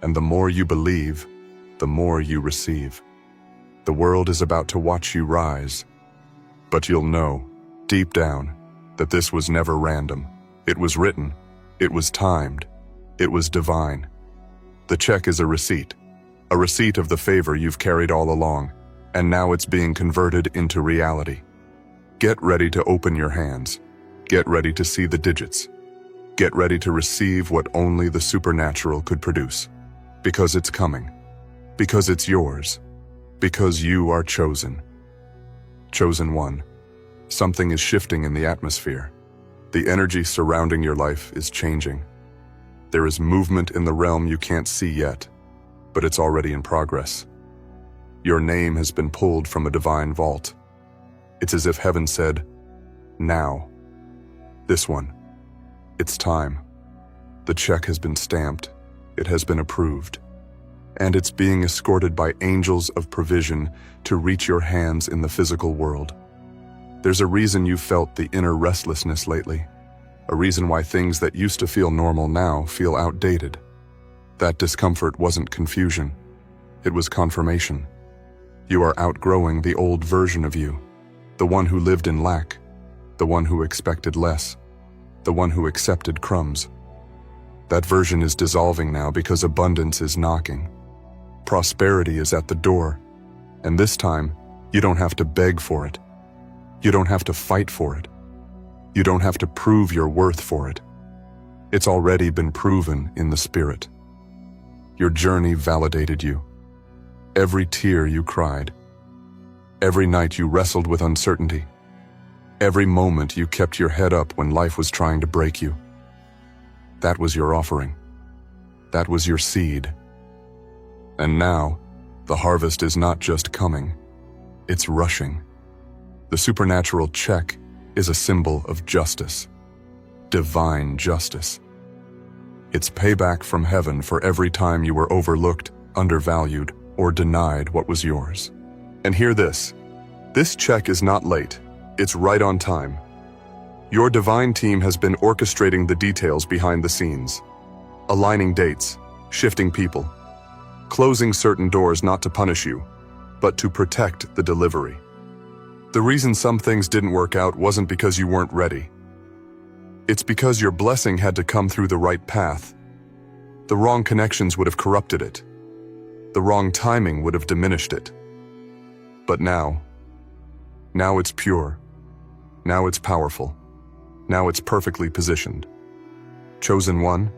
And the more you believe, the more you receive. The world is about to watch you rise. But you'll know, deep down, that this was never random. It was written. It was timed. It was divine. The check is a receipt of the favor you've carried all along, and now it's being converted into reality. Get ready to open your hands. Get ready to see the digits. Get ready to receive what only the supernatural could produce. Because it's coming. Because it's yours. Because you are chosen. Chosen one. Something is shifting in the atmosphere. The energy surrounding your life is changing. There is movement in the realm you can't see yet, but it's already in progress. Your name has been pulled from a divine vault. It's as if heaven said, now. This one. It's time. The check has been stamped. It has been approved. And it's being escorted by angels of provision to reach your hands in the physical world. There's a reason you felt the inner restlessness lately. A reason why things that used to feel normal now feel outdated. That discomfort wasn't confusion. It was confirmation. You are outgrowing the old version of you. The one who lived in lack. The one who expected less. The one who accepted crumbs. That version is dissolving now because abundance is knocking. Prosperity is at the door. And this time, you don't have to beg for it. You don't have to fight for it. You don't have to prove your worth for it. It's already been proven in the Spirit. Your journey validated you. Every tear you cried. Every night you wrestled with uncertainty. Every moment you kept your head up when life was trying to break you. That was your offering. That was your seed. And now, the harvest is not just coming, it's rushing. The supernatural check is a symbol of justice, divine justice. It's payback from heaven for every time you were overlooked, undervalued, or denied what was yours. And hear this. This check is not late. It's right on time. Your divine team has been orchestrating the details behind the scenes, aligning dates, shifting people, closing certain doors not to punish you, but to protect the delivery. The reason some things didn't work out wasn't because you weren't ready. It's because your blessing had to come through the right path. The wrong connections would have corrupted it. The wrong timing would have diminished it. But now it's pure. Now it's powerful. Now it's perfectly positioned. Chosen one,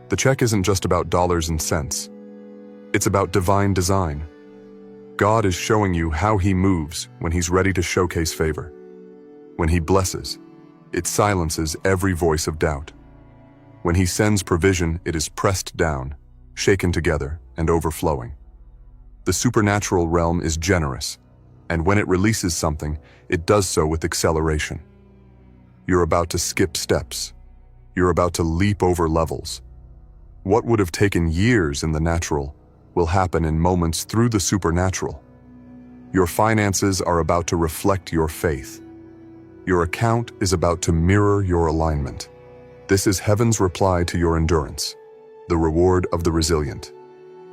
the check isn't just about dollars and cents. It's about divine design. God is showing you how He moves when He's ready to showcase favor. When He blesses, it silences every voice of doubt. When He sends provision, it is pressed down, shaken together, and overflowing. The supernatural realm is generous, and when it releases something, it does so with acceleration. You're about to skip steps. You're about to leap over levels. What would have taken years in the natural will happen in moments through the supernatural. Your finances are about to reflect your faith. Your account is about to mirror your alignment. This is heaven's reply to your endurance, the reward of the resilient,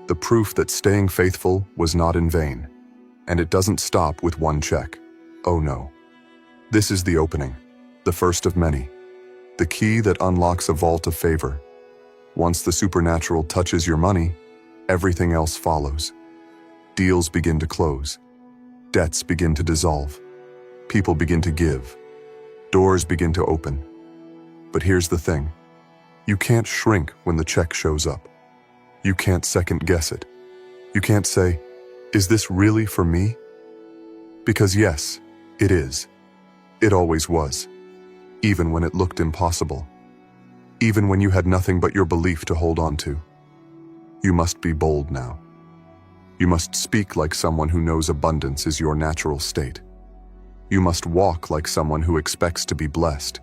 the proof that staying faithful was not in vain. And it doesn't stop with one check. Oh no. This is the opening, the first of many, the key that unlocks a vault of favor. Once the supernatural touches your money, everything else follows. Deals begin to close. Debts begin to dissolve. People begin to give. Doors begin to open. But here's the thing. You can't shrink when the check shows up. You can't second guess it. You can't say, "Is this really for me?" Because yes, it is. It always was. Even when it looked impossible. Even when you had nothing but your belief to hold on to. You must be bold now. You must speak like someone who knows abundance is your natural state. You must walk like someone who expects to be blessed.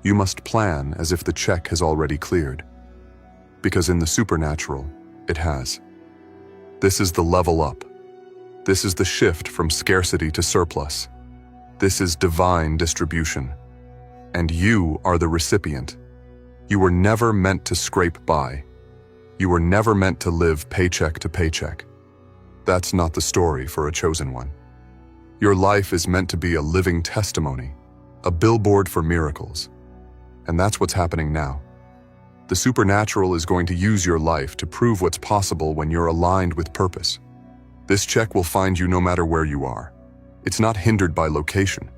You must plan as if the check has already cleared. Because in the supernatural, it has. This is the level up. This is the shift from scarcity to surplus. This is divine distribution. And you are the recipient. You were never meant to scrape by. You were never meant to live paycheck to paycheck. That's not the story for a chosen one. Your life is meant to be a living testimony, a billboard for miracles. And that's what's happening now. The supernatural is going to use your life to prove what's possible when you're aligned with purpose. This check will find you no matter where you are. It's not hindered by location.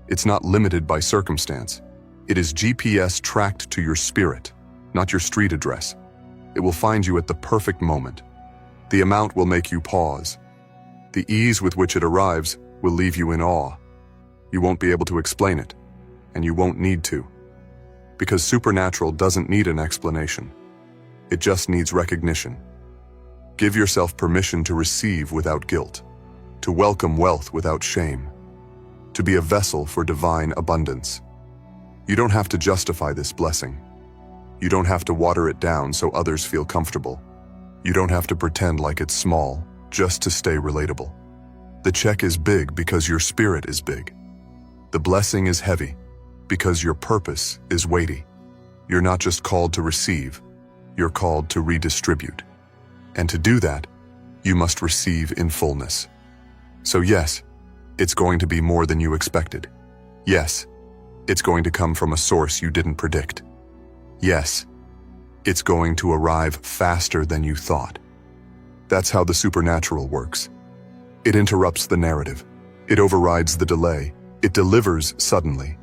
It's not limited by circumstance. It is GPS tracked to your spirit, not your street address. It will find you at the perfect moment. The amount will make you pause. The ease with which it arrives will leave you in awe. You won't be able to explain it, and you won't need to. Because supernatural doesn't need an explanation. It just needs recognition. Give yourself permission to receive without guilt, to welcome wealth without shame, to be a vessel for divine abundance. You don't have to justify this blessing. You don't have to water it down so others feel comfortable. You don't have to pretend like it's small just to stay relatable. The check is big because your spirit is big. The blessing is heavy because your purpose is weighty. You're not just called to receive, you're called to redistribute. And to do that, you must receive in fullness. So yes, it's going to be more than you expected. Yes, it's going to come from a source you didn't predict. Yes, it's going to arrive faster than you thought. That's how the supernatural works. It interrupts the narrative. It overrides the delay. It delivers suddenly.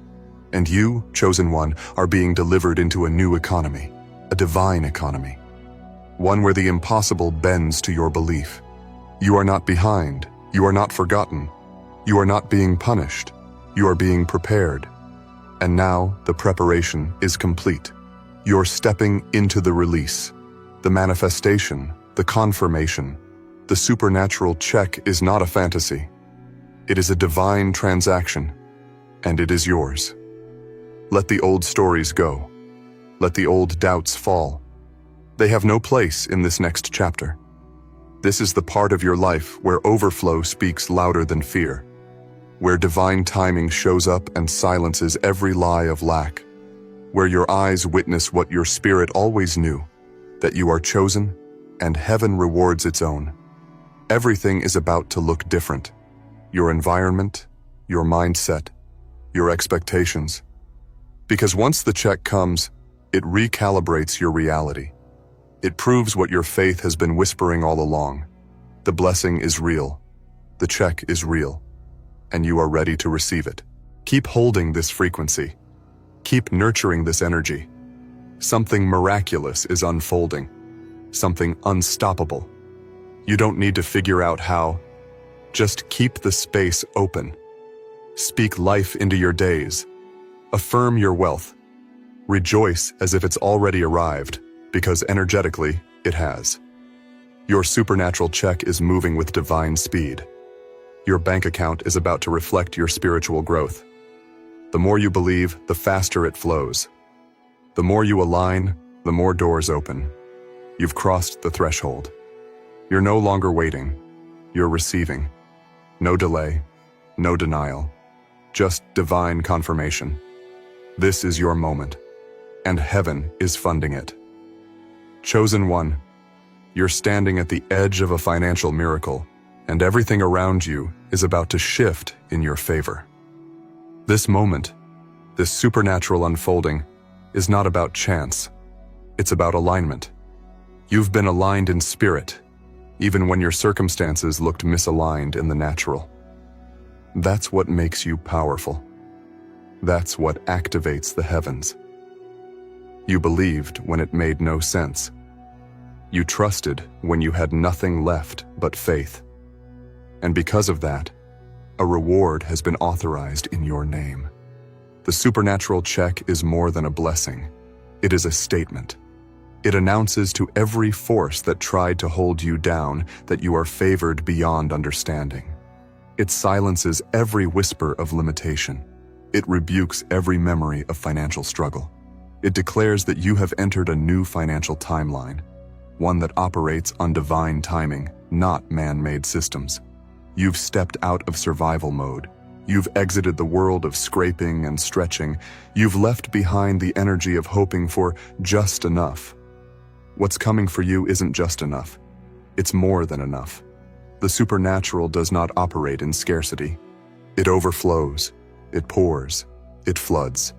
And you, chosen one, are being delivered into a new economy, a divine economy. One where the impossible bends to your belief. You are not behind. You are not forgotten. You are not being punished. You are being prepared. And now the preparation is complete. You're stepping into the release, the manifestation, the confirmation. The supernatural check is not a fantasy. It is a divine transaction, and it is yours. Let the old stories go. Let the old doubts fall. They have no place in this next chapter. This is the part of your life where overflow speaks louder than fear, where divine timing shows up and silences every lie of lack, where your eyes witness what your spirit always knew, that you are chosen and heaven rewards its own. Everything is about to look different. Your environment, your mindset, your expectations. Because once the check comes, it recalibrates your reality. It proves what your faith has been whispering all along. The blessing is real. The check is real. And you are ready to receive it. Keep holding this frequency. Keep nurturing this energy. Something miraculous is unfolding. Something unstoppable. You don't need to figure out how. Just keep the space open. Speak life into your days. Affirm your wealth. Rejoice as if it's already arrived, because energetically, it has. Your supernatural check is moving with divine speed. Your bank account is about to reflect your spiritual growth. The more you believe, the faster it flows. The more you align, the more doors open. You've crossed the threshold. You're no longer waiting. You're receiving. No delay, no denial. Just divine confirmation. This is your moment, and heaven is funding it. Chosen one, you're standing at the edge of a financial miracle, and everything around you is about to shift in your favor. This moment, this supernatural unfolding, is not about chance. It's about alignment. You've been aligned in spirit, even when your circumstances looked misaligned in the natural. That's what makes you powerful. That's what activates the heavens. You believed when it made no sense. You trusted when you had nothing left but faith. And because of that, a reward has been authorized in your name. The supernatural check is more than a blessing. It is a statement. It announces to every force that tried to hold you down that you are favored beyond understanding. It silences every whisper of limitation. It rebukes every memory of financial struggle. It declares that you have entered a new financial timeline, one that operates on divine timing, not man-made systems. You've stepped out of survival mode. You've exited the world of scraping and stretching. You've left behind the energy of hoping for just enough. What's coming for you isn't just enough. It's more than enough. The supernatural does not operate in scarcity. It overflows, it pours, it floods.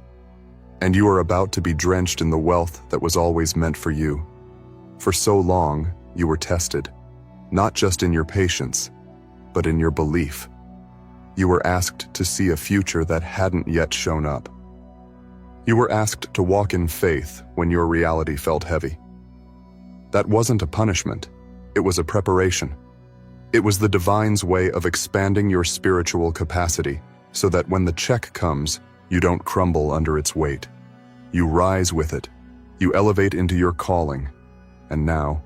And you are about to be drenched in the wealth that was always meant for you. For so long, you were tested, not just in your patience, but in your belief. You were asked to see a future that hadn't yet shown up. You were asked to walk in faith when your reality felt heavy. That wasn't a punishment, it was a preparation. It was the divine's way of expanding your spiritual capacity so that when the check comes, you don't crumble under its weight. You rise with it. You elevate into your calling. And now,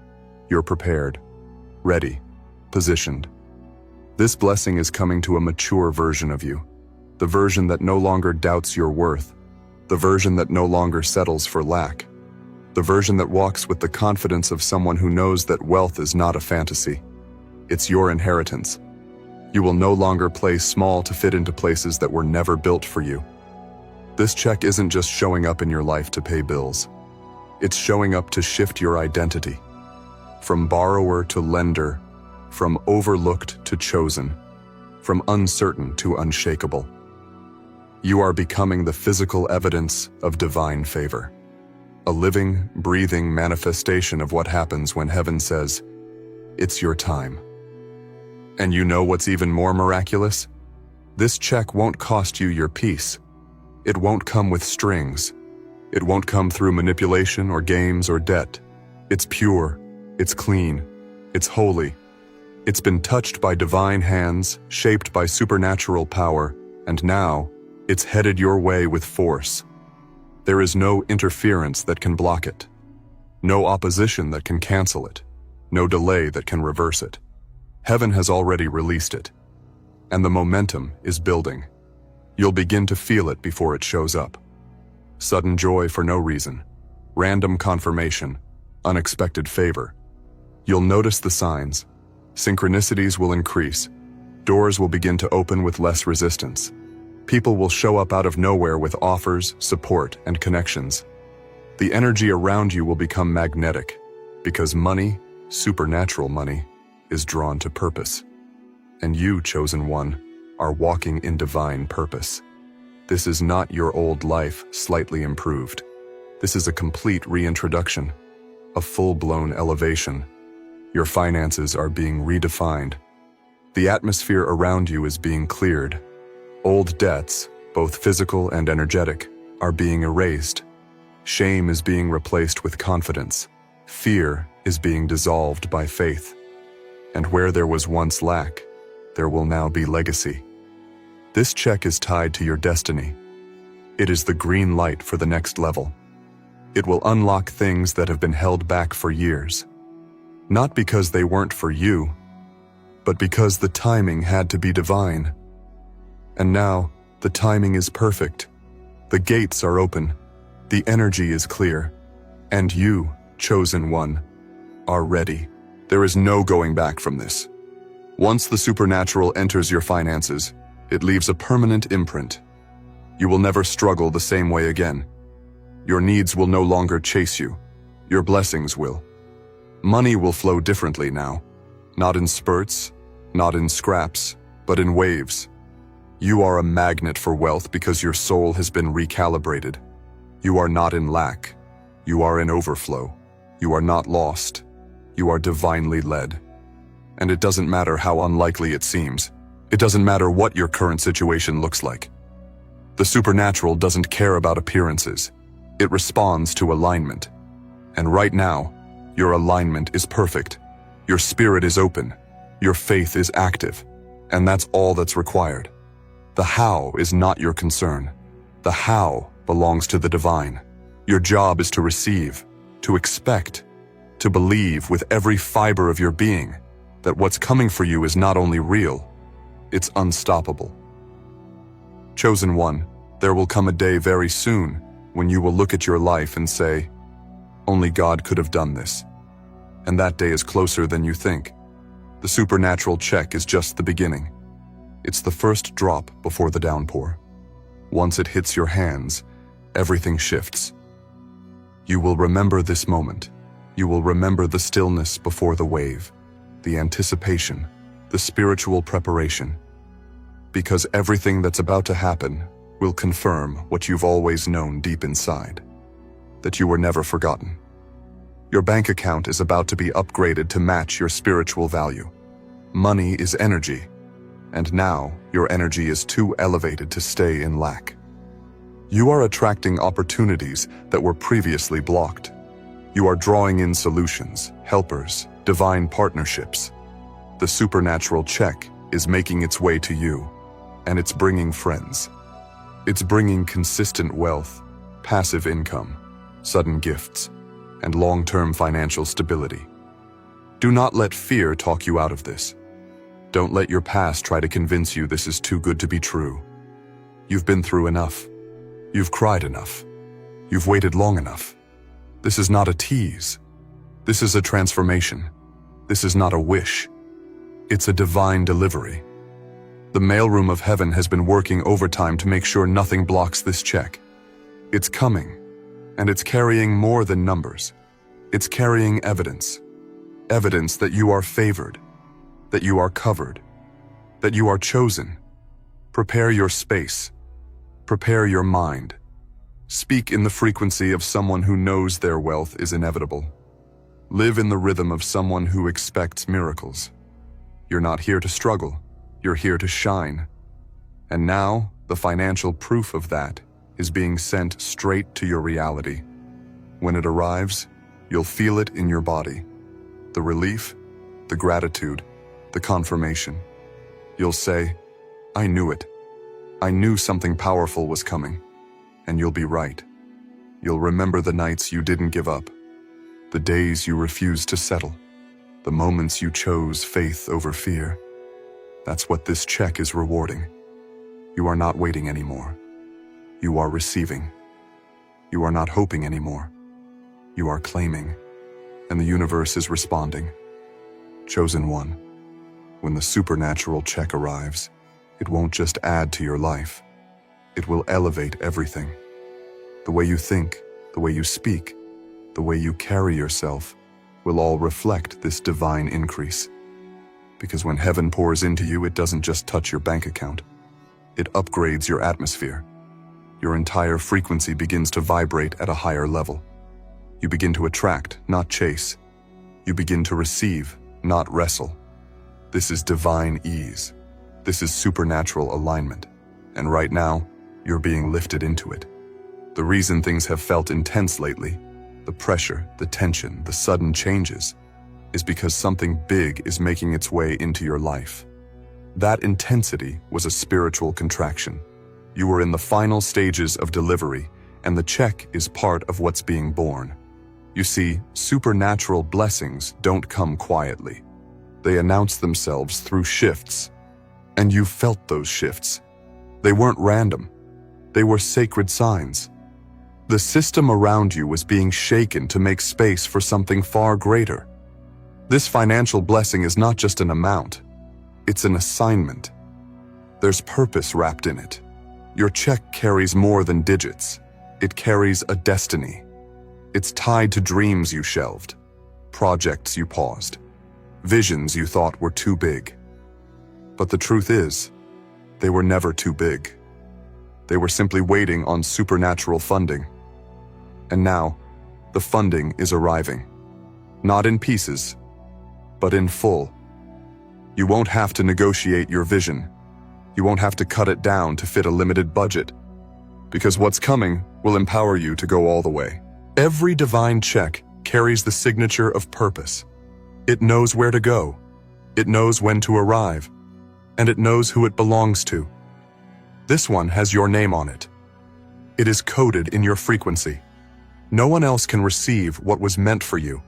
you're prepared, ready, positioned. This blessing is coming to a mature version of you, the version that no longer doubts your worth, the version that no longer settles for lack, the version that walks with the confidence of someone who knows that wealth is not a fantasy. It's your inheritance. You will no longer play small to fit into places that were never built for you. This check isn't just showing up in your life to pay bills. It's showing up to shift your identity. From borrower to lender, from overlooked to chosen, from uncertain to unshakable. You are becoming the physical evidence of divine favor. A living, breathing manifestation of what happens when heaven says, "It's your time." And you know what's even more miraculous? This check won't cost you your peace. It won't come with strings. It won't come through manipulation or games or debt. It's pure, it's clean, it's holy. It's been touched by divine hands, shaped by supernatural power, and now it's headed your way with force. There is no interference that can block it, no opposition that can cancel it, no delay that can reverse it. Heaven has already released it, and the momentum is building. You'll begin to feel it before it shows up. Sudden joy for no reason, random confirmation, unexpected favor. You'll notice the signs, Synchronicities will increase. Doors will begin to open with less resistance. People will show up out of nowhere with offers, support, and connections. The energy around you will become magnetic because money, supernatural money, is drawn to purpose. And you, chosen one, are walking in divine purpose. This is not your old life slightly improved. This is a complete reintroduction, a full-blown elevation. Your finances are being redefined. The atmosphere around you is being cleared. Old debts, both physical and energetic, are being erased. Shame is being replaced with confidence. Fear is being dissolved by faith. And where there was once lack, there will now be legacy. This check is tied to your destiny. It is the green light for the next level. It will unlock things that have been held back for years. Not because they weren't for you, but because the timing had to be divine. And now, the timing is perfect. The gates are open. The energy is clear. And you, chosen one, are ready. There is no going back from this. Once the supernatural enters your finances, it leaves a permanent imprint. You will never struggle the same way again. Your needs will no longer chase you. Your blessings will. Money will flow differently now. Not in spurts, not in scraps, but in waves. You are a magnet for wealth because your soul has been recalibrated. You are not in lack. You are in overflow. You are not lost. You are divinely led. And it doesn't matter how unlikely it seems. It doesn't matter what your current situation looks like. The supernatural doesn't care about appearances. It responds to alignment. And right now, your alignment is perfect. Your spirit is open. Your faith is active. And that's all that's required. The how is not your concern. The how belongs to the divine. Your job is to receive, to expect, to believe with every fiber of your being that what's coming for you is not only real, it's unstoppable. Chosen one, there will come a day very soon when you will look at your life and say, only God could have done this. And that day is closer than you think. The supernatural check is just the beginning. It's the first drop before the downpour. Once it hits your hands, everything shifts. You will remember this moment. You will remember the stillness before the wave, the anticipation, the spiritual preparation. Because everything that's about to happen will confirm what you've always known deep inside, that you were never forgotten. Your bank account is about to be upgraded to match your spiritual value. Money is energy, and now your energy is too elevated to stay in lack. You are attracting opportunities that were previously blocked. You are drawing in solutions, helpers, divine partnerships. The supernatural check is making its way to you, and it's bringing friends. It's bringing consistent wealth, passive income, sudden gifts, and long-term financial stability. Do not let fear talk you out of this. Don't let your past try to convince you this is too good to be true. You've been through enough. You've cried enough. You've waited long enough. This is not a tease. This is a transformation. This is not a wish. It's a divine delivery. The mailroom of heaven has been working overtime to make sure nothing blocks this check. It's coming, and it's carrying more than numbers. It's carrying evidence. Evidence that you are favored, that you are covered, that you are chosen. Prepare your space. Prepare your mind. Speak in the frequency of someone who knows their wealth is inevitable. Live in the rhythm of someone who expects miracles. You're not here to struggle. You're here to shine. And now, the financial proof of that is being sent straight to your reality. When it arrives, you'll feel it in your body. The relief, the gratitude, the confirmation. You'll say, I knew it. I knew something powerful was coming. And you'll be right. You'll remember the nights you didn't give up, the days you refused to settle, the moments you chose faith over fear. That's what this check is rewarding. You are not waiting anymore. You are receiving. You are not hoping anymore. You are claiming, and the universe is responding. Chosen one, when the supernatural check arrives, it won't just add to your life. It will elevate everything. The way you think, the way you speak, the way you carry yourself will all reflect this divine increase. Because when heaven pours into you, it doesn't just touch your bank account. It upgrades your atmosphere. Your entire frequency begins to vibrate at a higher level. You begin to attract, not chase. You begin to receive, not wrestle. This is divine ease. This is supernatural alignment. And right now, you're being lifted into it. The reason things have felt intense lately, the pressure, the tension, the sudden changes, is because something big is making its way into your life. That intensity was a spiritual contraction. You were in the final stages of delivery, and the check is part of what's being born. You see, supernatural blessings don't come quietly. They announce themselves through shifts. And you felt those shifts. They weren't random. They were sacred signs. The system around you was being shaken to make space for something far greater. This financial blessing is not just an amount. It's an assignment. There's purpose wrapped in it. Your check carries more than digits. It carries a destiny. It's tied to dreams you shelved, projects you paused, visions you thought were too big. But the truth is, they were never too big. They were simply waiting on supernatural funding. And now, the funding is arriving. Not in pieces, but in full. You won't have to negotiate your vision. You won't have to cut it down to fit a limited budget. Because what's coming will empower you to go all the way. Every divine check carries the signature of purpose. It knows where to go. It knows when to arrive. And it knows who it belongs to. This one has your name on it. It is coded in your frequency. No one else can receive what was meant for you.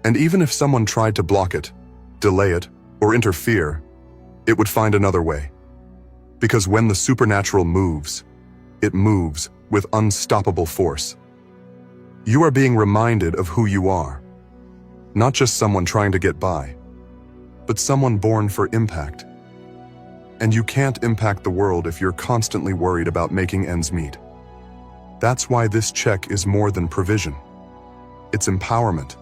And even if someone tried to block it, delay it, or interfere, it would find another way. Because when the supernatural moves, it moves with unstoppable force. You are being reminded of who you are. Not just someone trying to get by, but someone born for impact. And you can't impact the world if you're constantly worried about making ends meet. That's why this check is more than provision. It's empowerment.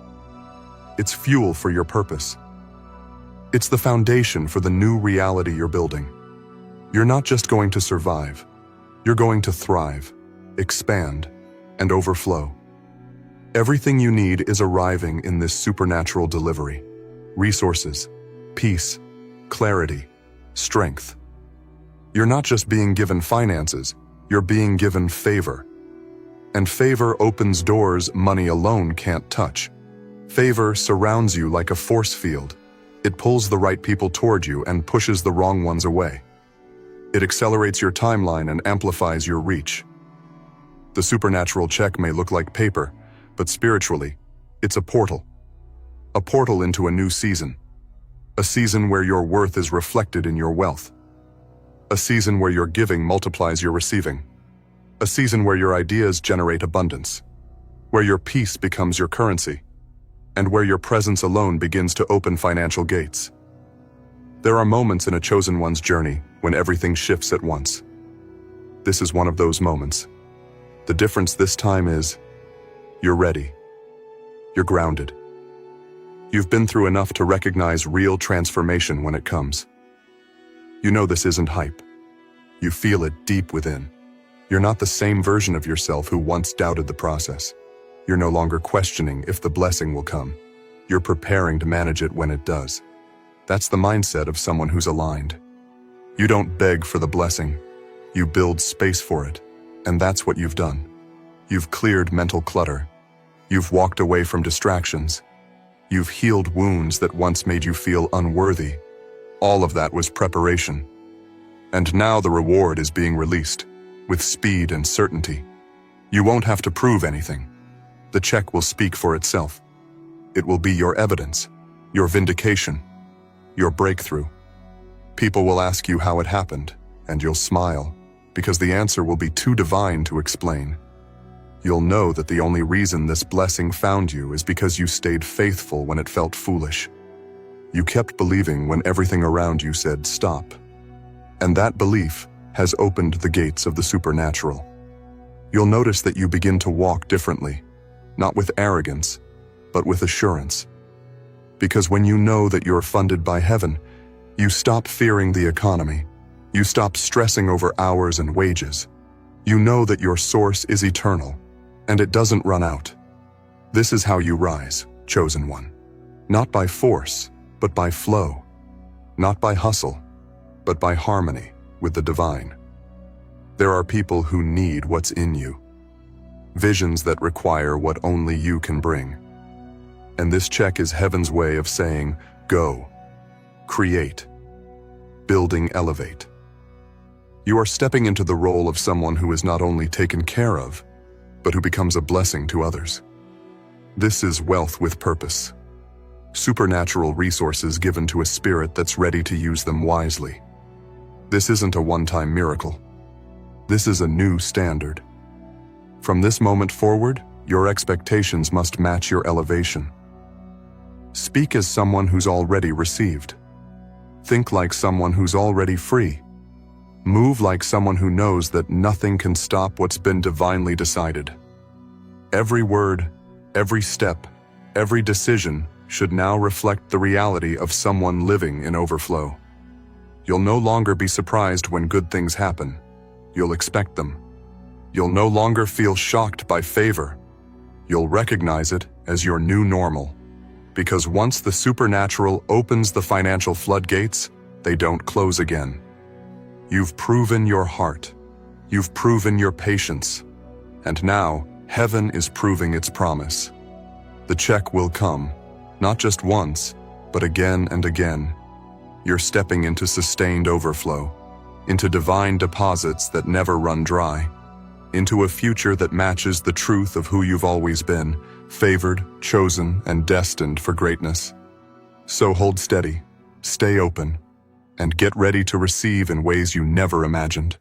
It's fuel for your purpose. It's the foundation for the new reality you're building. You're not just going to survive. You're going to thrive, expand, and overflow. Everything you need is arriving in this supernatural delivery. Resources, peace, clarity, strength. You're not just being given finances, you're being given favor. And favor opens doors money alone can't touch. Favor surrounds you like a force field. It pulls the right people toward you and pushes the wrong ones away. It accelerates your timeline and amplifies your reach. The supernatural check may look like paper, but spiritually, it's a portal. A portal into a new season. A season where your worth is reflected in your wealth. A season where your giving multiplies your receiving. A season where your ideas generate abundance. Where your peace becomes your currency. And where your presence alone begins to open financial gates. There are moments in a chosen one's journey when everything shifts at once. This is one of those moments. The difference this time is, you're ready. You're grounded. You've been through enough to recognize real transformation when it comes. You know this isn't hype. You feel it deep within. You're not the same version of yourself who once doubted the process. You're no longer questioning if the blessing will come. You're preparing to manage it when it does. That's the mindset of someone who's aligned. You don't beg for the blessing. You build space for it. And that's what you've done. You've cleared mental clutter. You've walked away from distractions. You've healed wounds that once made you feel unworthy. All of that was preparation. And now the reward is being released, with speed and certainty. You won't have to prove anything. The check will speak for itself. It will be your evidence, your vindication, your breakthrough. People will ask you how it happened, and you'll smile, because the answer will be too divine to explain. You'll know that the only reason this blessing found you is because you stayed faithful when it felt foolish. You kept believing when everything around you said stop. And that belief has opened the gates of the supernatural. You'll notice that you begin to walk differently, not with arrogance, but with assurance. Because when you know that you're funded by heaven, you stop fearing the economy. You stop stressing over hours and wages. You know that your source is eternal, and it doesn't run out. This is how you rise, chosen one. Not by force, but by flow. Not by hustle, but by harmony with the divine. There are people who need what's in you. Visions that require what only you can bring. And this check is heaven's way of saying, go, create, building, elevate. You are stepping into the role of someone who is not only taken care of, but who becomes a blessing to others. This is wealth with purpose. Supernatural resources given to a spirit that's ready to use them wisely. This isn't a one-time miracle. This is a new standard. From this moment forward, your expectations must match your elevation. Speak as someone who's already received. Think like someone who's already free. Move like someone who knows that nothing can stop what's been divinely decided. Every word, every step, every decision should now reflect the reality of someone living in overflow. You'll no longer be surprised when good things happen. You'll expect them. You'll no longer feel shocked by favor. You'll recognize it as your new normal. Because once the supernatural opens the financial floodgates, they don't close again. You've proven your heart. You've proven your patience. And now, heaven is proving its promise. The check will come, not just once, but again and again. You're stepping into sustained overflow, into divine deposits that never run dry, into a future that matches the truth of who you've always been, favored, chosen, and destined for greatness. So hold steady, stay open, and get ready to receive in ways you never imagined.